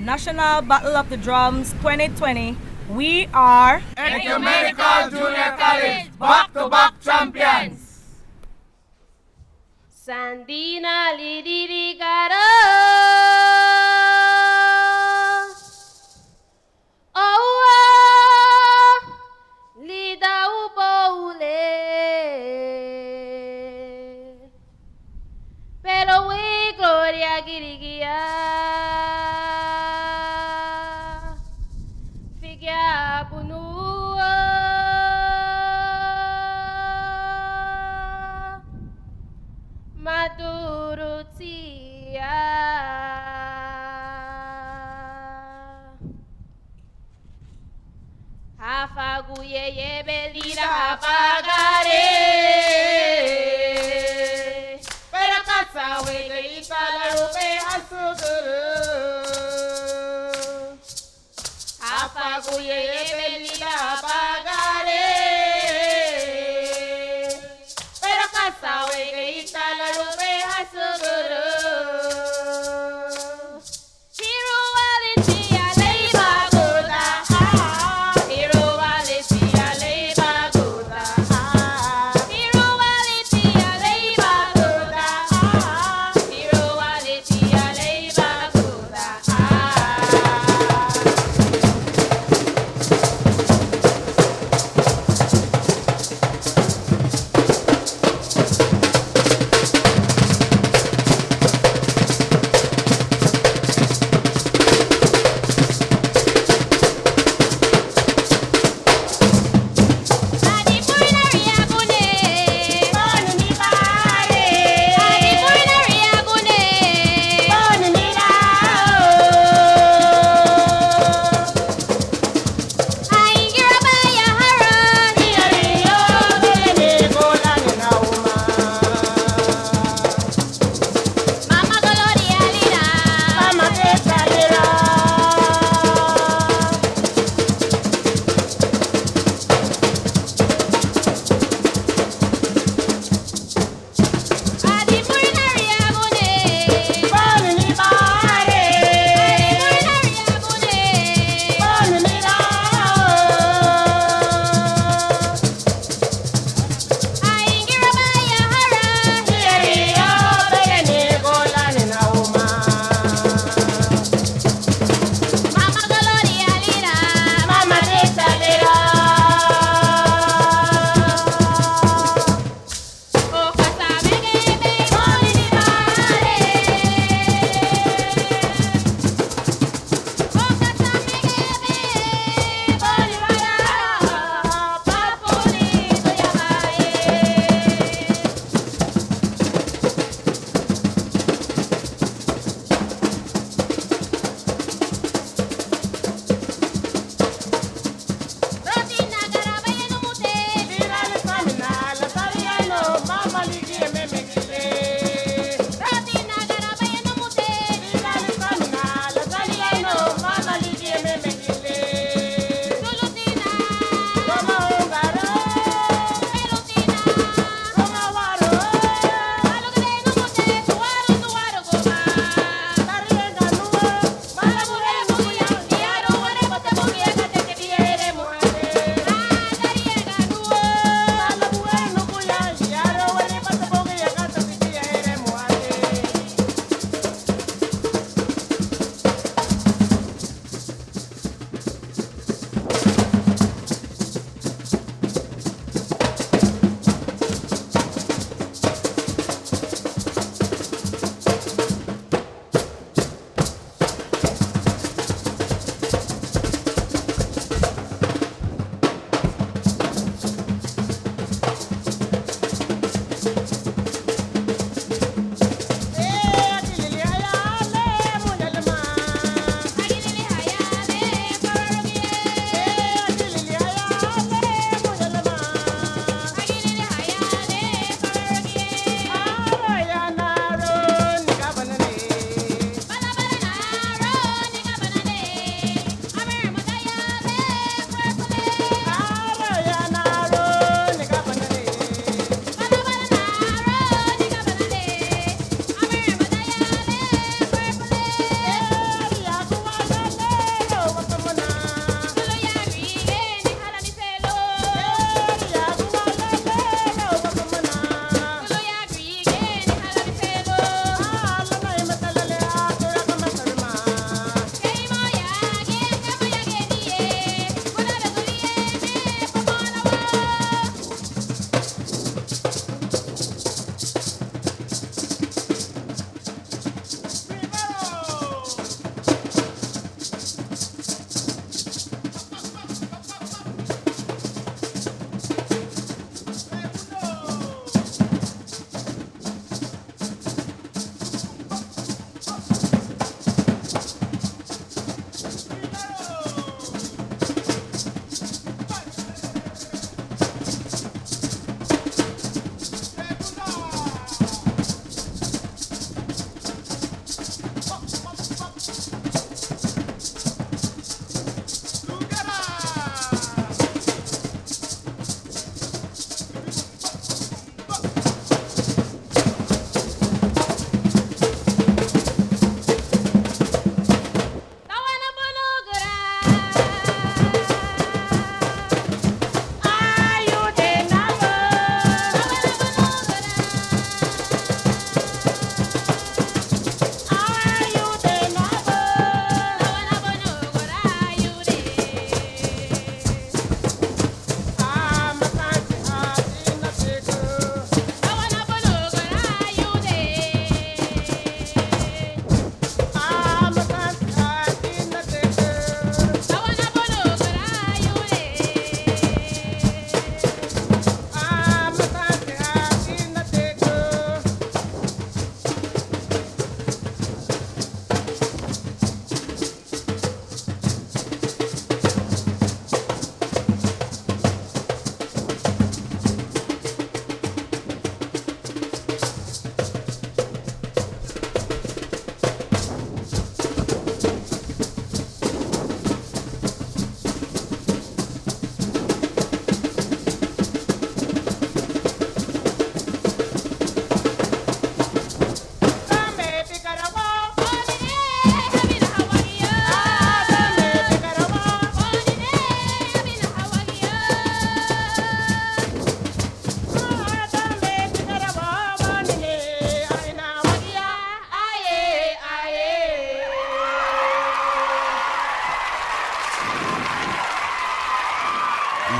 National Battle of the Drums 2020. We are Ecumenical Junior College, back-to-back champions. Sandina lidirigara Owa lida uboule Pero we gloria girigia Figia bunua Madurutia Hafaguye ye belira apagare Pero casa wege itala rupe asuguru Hafaguye ye belira apagare Pero casa wege itala rupe asuguru Hiro walitia leiba goda Hiro walitia leiba goda Hiro walitia leiba goda Hiro walitia leiba goda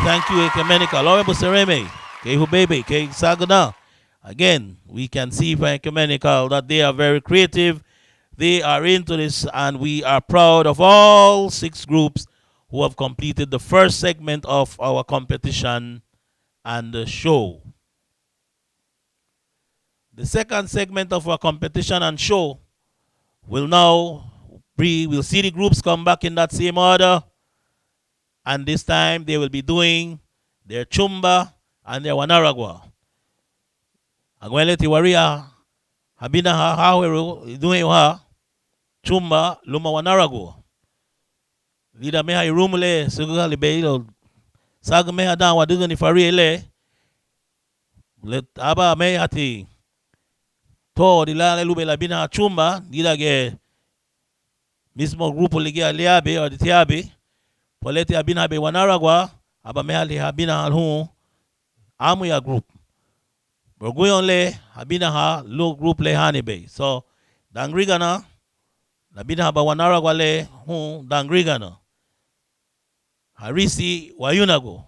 Thank you, Ecumenical. Honorable Sereme, Kehu Baby, Ke Sagana. Again, we can see from Ecumenical that they are very creative. They are into this, and we are proud of all 6 groups who have completed the first segment of our competition and the show. The second segment of our competition and show will now be, we'll see the groups come back in that same order. And this time they will be doing their chumba and their wanaragwa. Agweleti waria habina ha haweru doing ha chumba luma wanaragwa. Lida meha irumule sugali beilo sag meha dan waduga ni fariele let aba meha ti to dilale lube la bina chumba lida ge mismo grupo ligia aliabe o ditiabe polete abina be wanaragwa aba mehali habina hu amu ya group borguyon le habina ha lo group le hanibe so dangrigana labina ba wanaragwa le hu dangrigana harisi wayunago.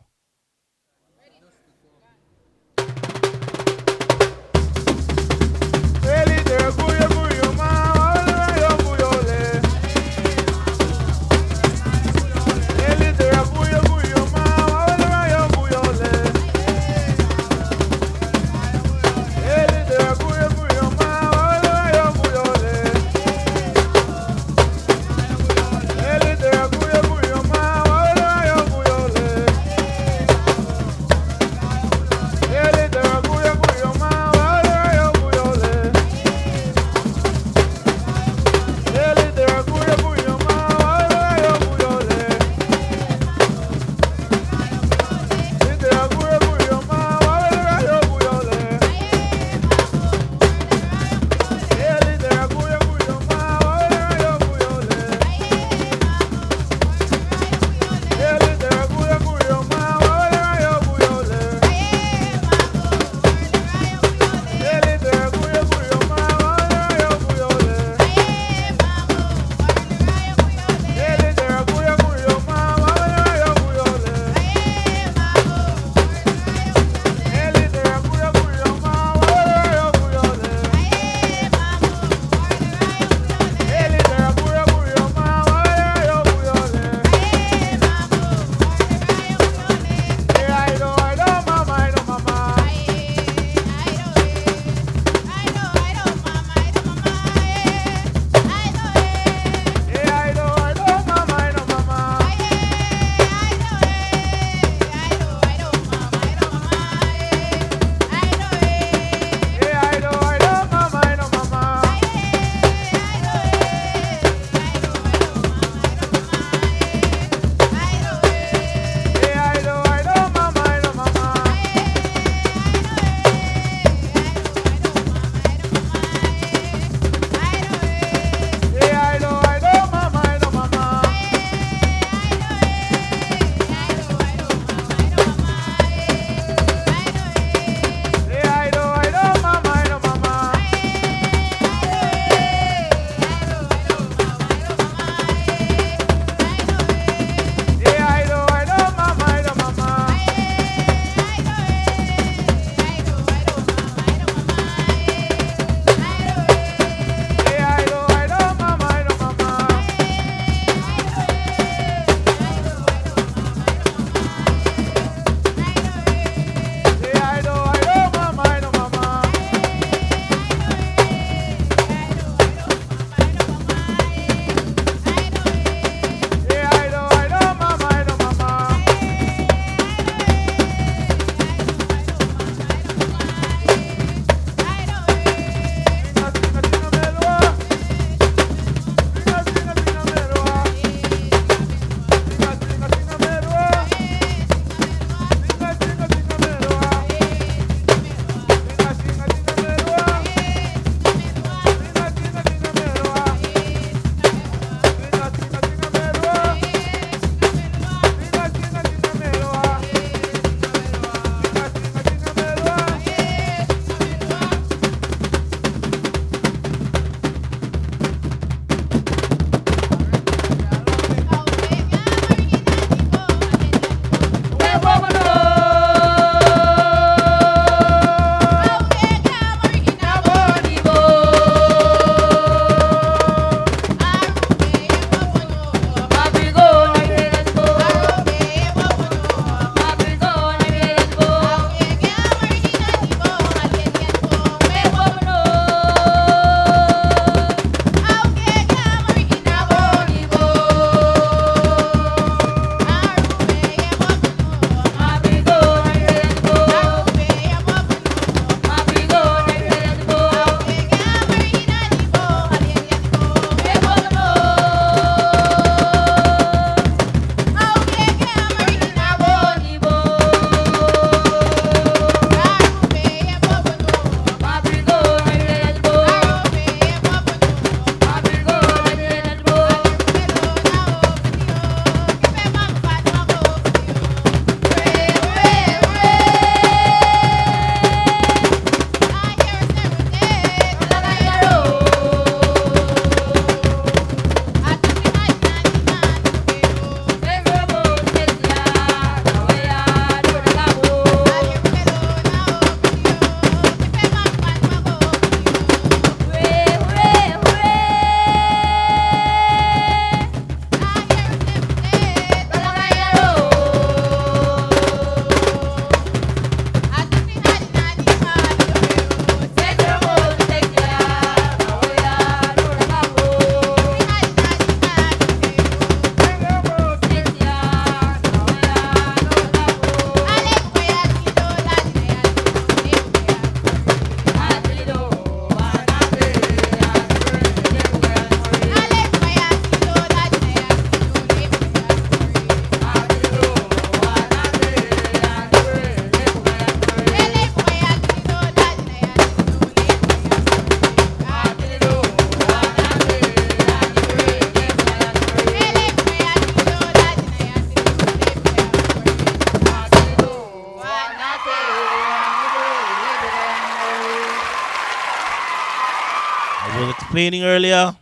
explaining earlier,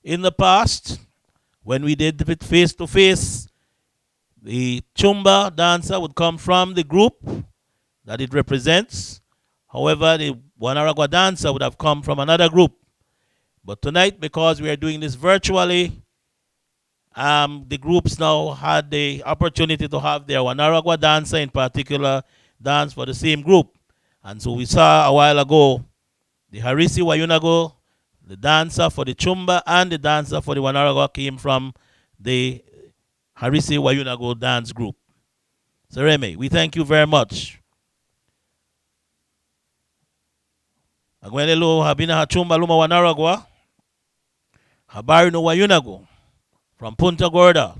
in the past, when we did it face to face, the Chumba dancer would come from the group that it represents. However, the Wanaragua dancer would have come from another group. But tonight, because we are doing this virtually, the groups now had the opportunity to have their Wanaragua dancer in particular dance for the same group. And so we saw a while ago the Harisi Wayunago, the dancer for the Chumba and the dancer for the Wanaragua came from the Harisi Wayunago dance group. So Remy, we thank you very much. Agwenelo habina hachumba luma Wanaragua, habari no Wayunago from Punta Gorda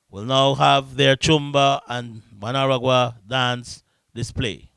will now have their Chumba and Wanaragua dance display.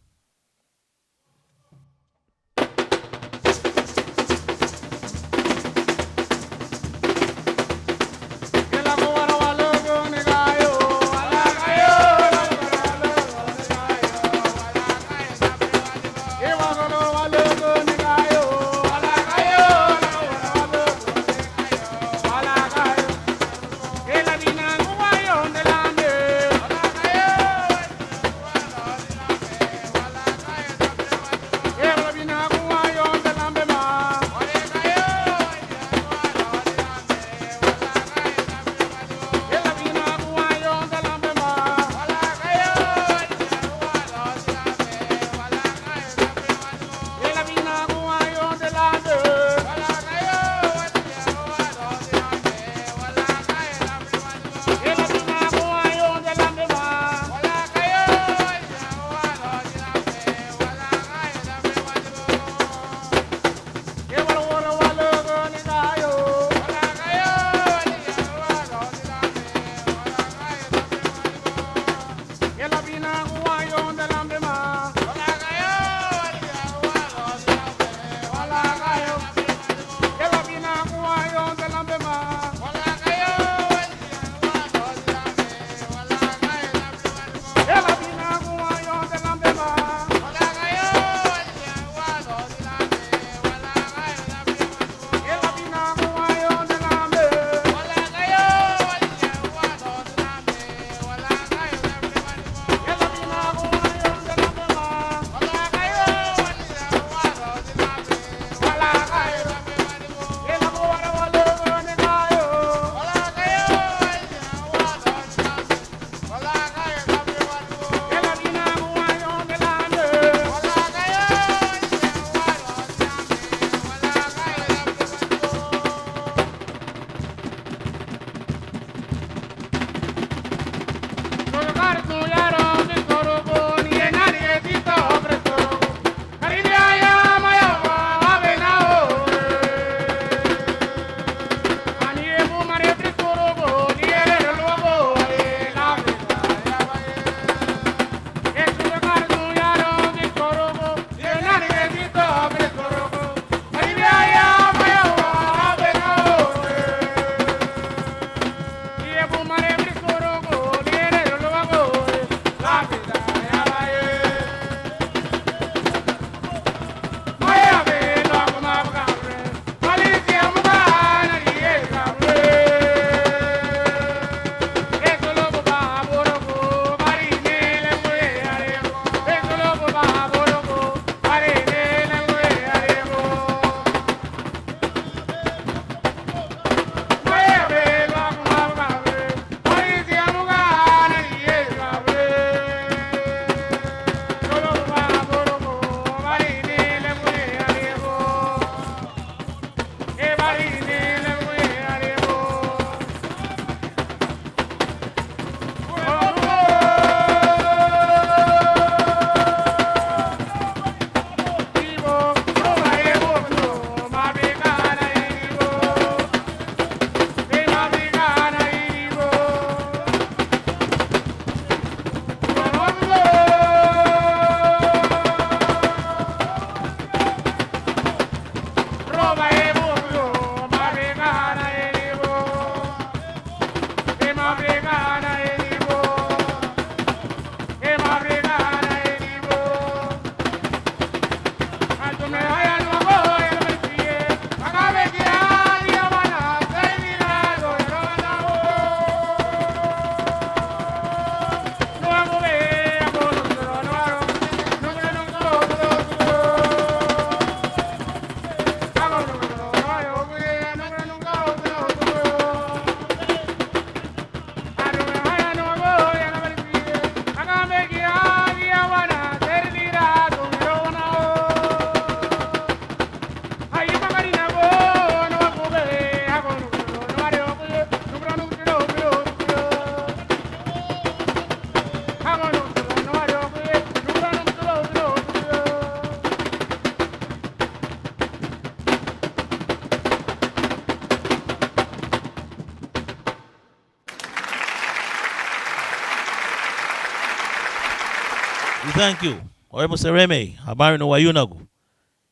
We thank you. Ore Mr. Reme, habari no wayunagu.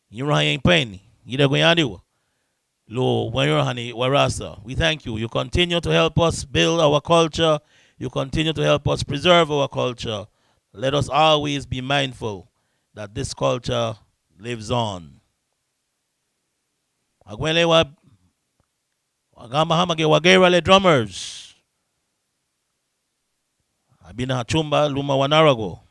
Yura yang pain. Yida guyadiwa. Lo wayurahani warasa. We thank you. You continue to help us build our culture. You continue to help us preserve our culture. Let us always be mindful that this culture lives on. Agwele wa agamba hamage wagera le drummers. Abina hachumba luma wanarago.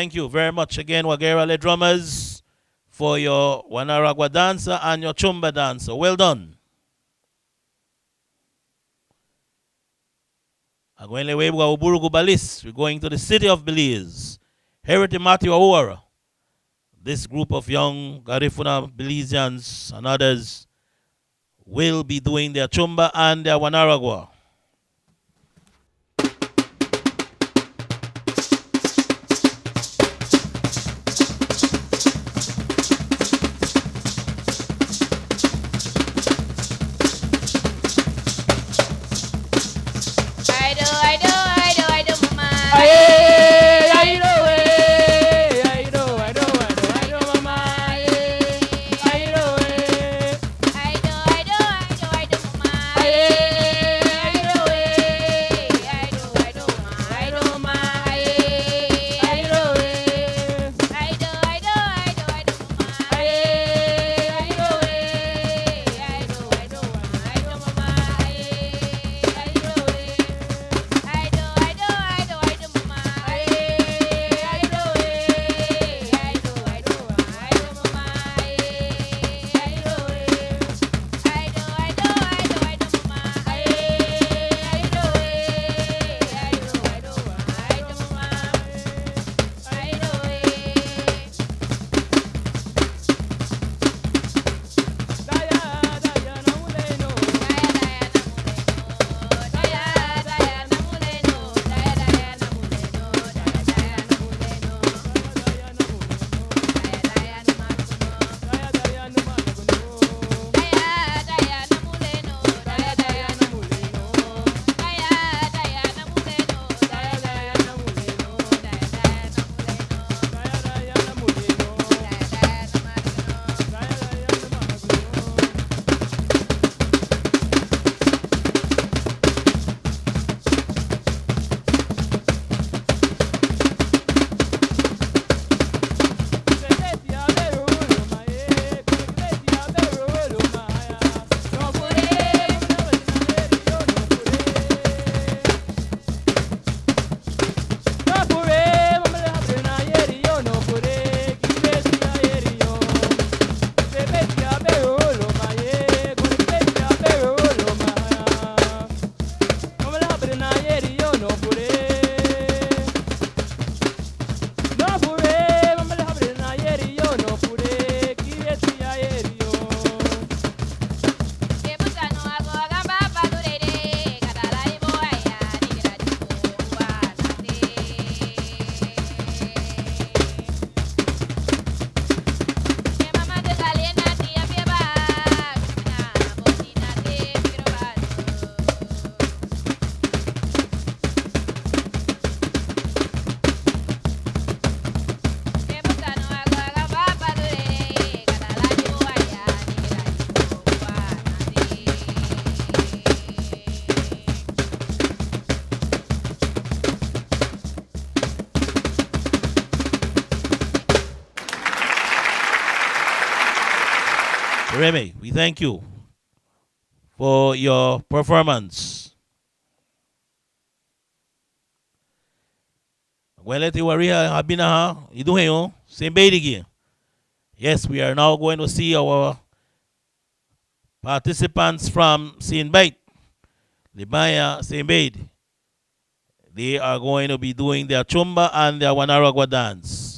Thank you very much again, Wagerale drummers, for your Wanaragwa dancer and your Chumba dancer. Well done. We're going to the city of Belize. Heritage Matthew Awara. This group of young Garifuna Belizeans and others will be doing their Chumba and their Wanaragwa. Remy, we thank you for your performance. Gweleti Waria Habinaha, Iduheo, same again. Yes, we are now going to see our participants from St. Bate, Libaya, St. Bate. They are going to be doing their Chumba and their Wanaragwa dance.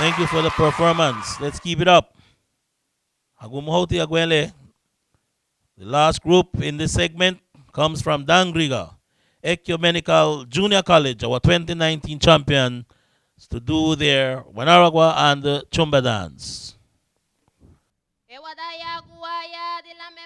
Thank you for the performance. Let's keep it up. Agumuhoti Agwele. The last group in this segment comes from Dangriga, Ecumenical Junior College, our 2019 champions, to do their Wanaragwa and the Chumba dance. Wanagayo, wanaya kuwaya dilambe.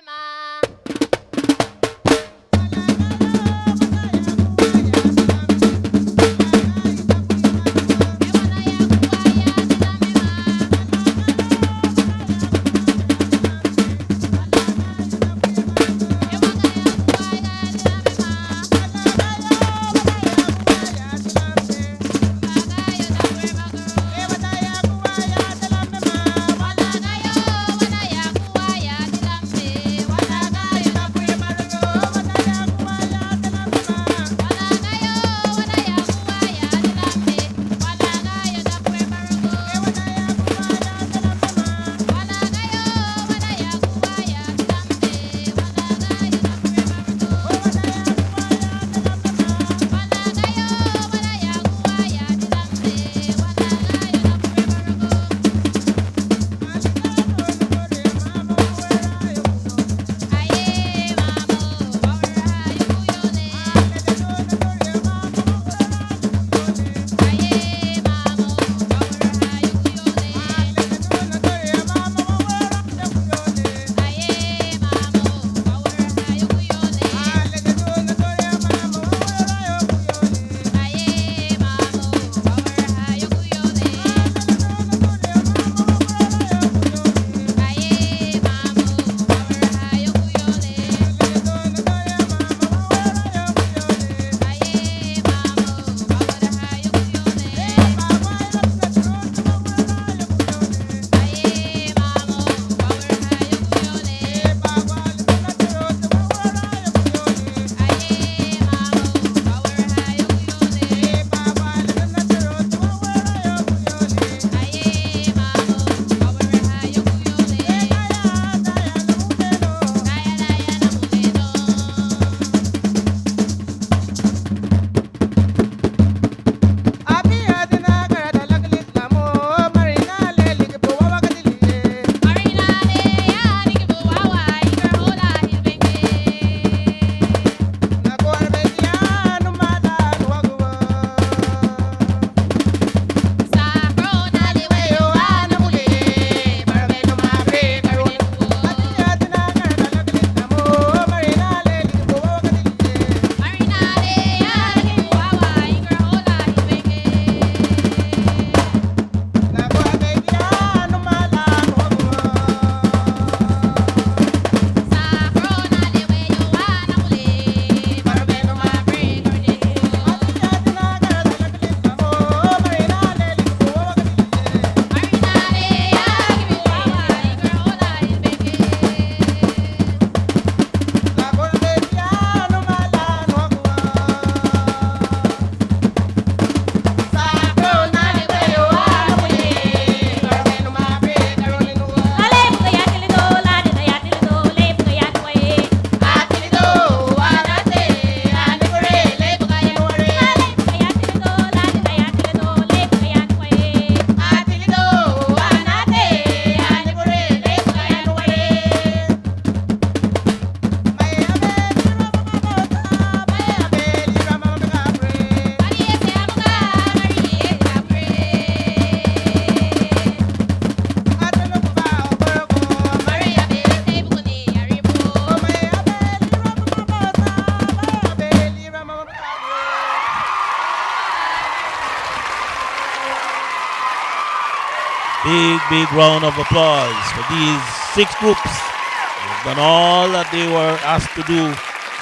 big round of applause for these 6 groups. They've done all that they were asked to do.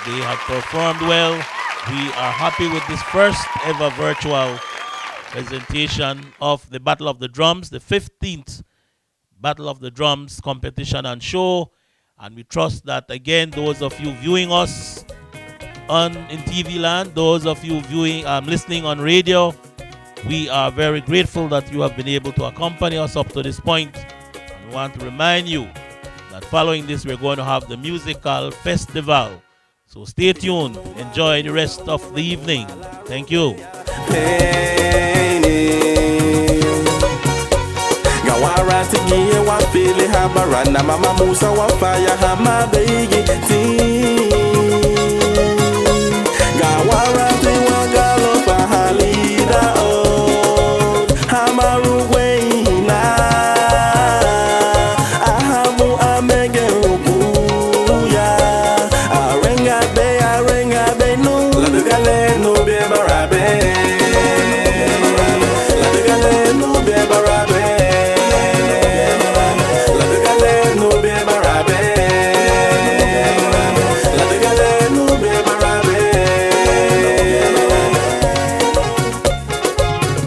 They have performed well. We are happy with this first ever virtual presentation of the Battle of the Drums, the 15th Battle of the Drums competition and show. And we trust that, again, those of you viewing us in TV land, those of you listening on radio, we are very grateful that you have been able to accompany us up to this point. And we want to remind you that following this, we're going to have the musical festival. So stay tuned. Enjoy the rest of the evening. Thank you. Gawarati giye wa fili habarana mama musa wa fire hama beigi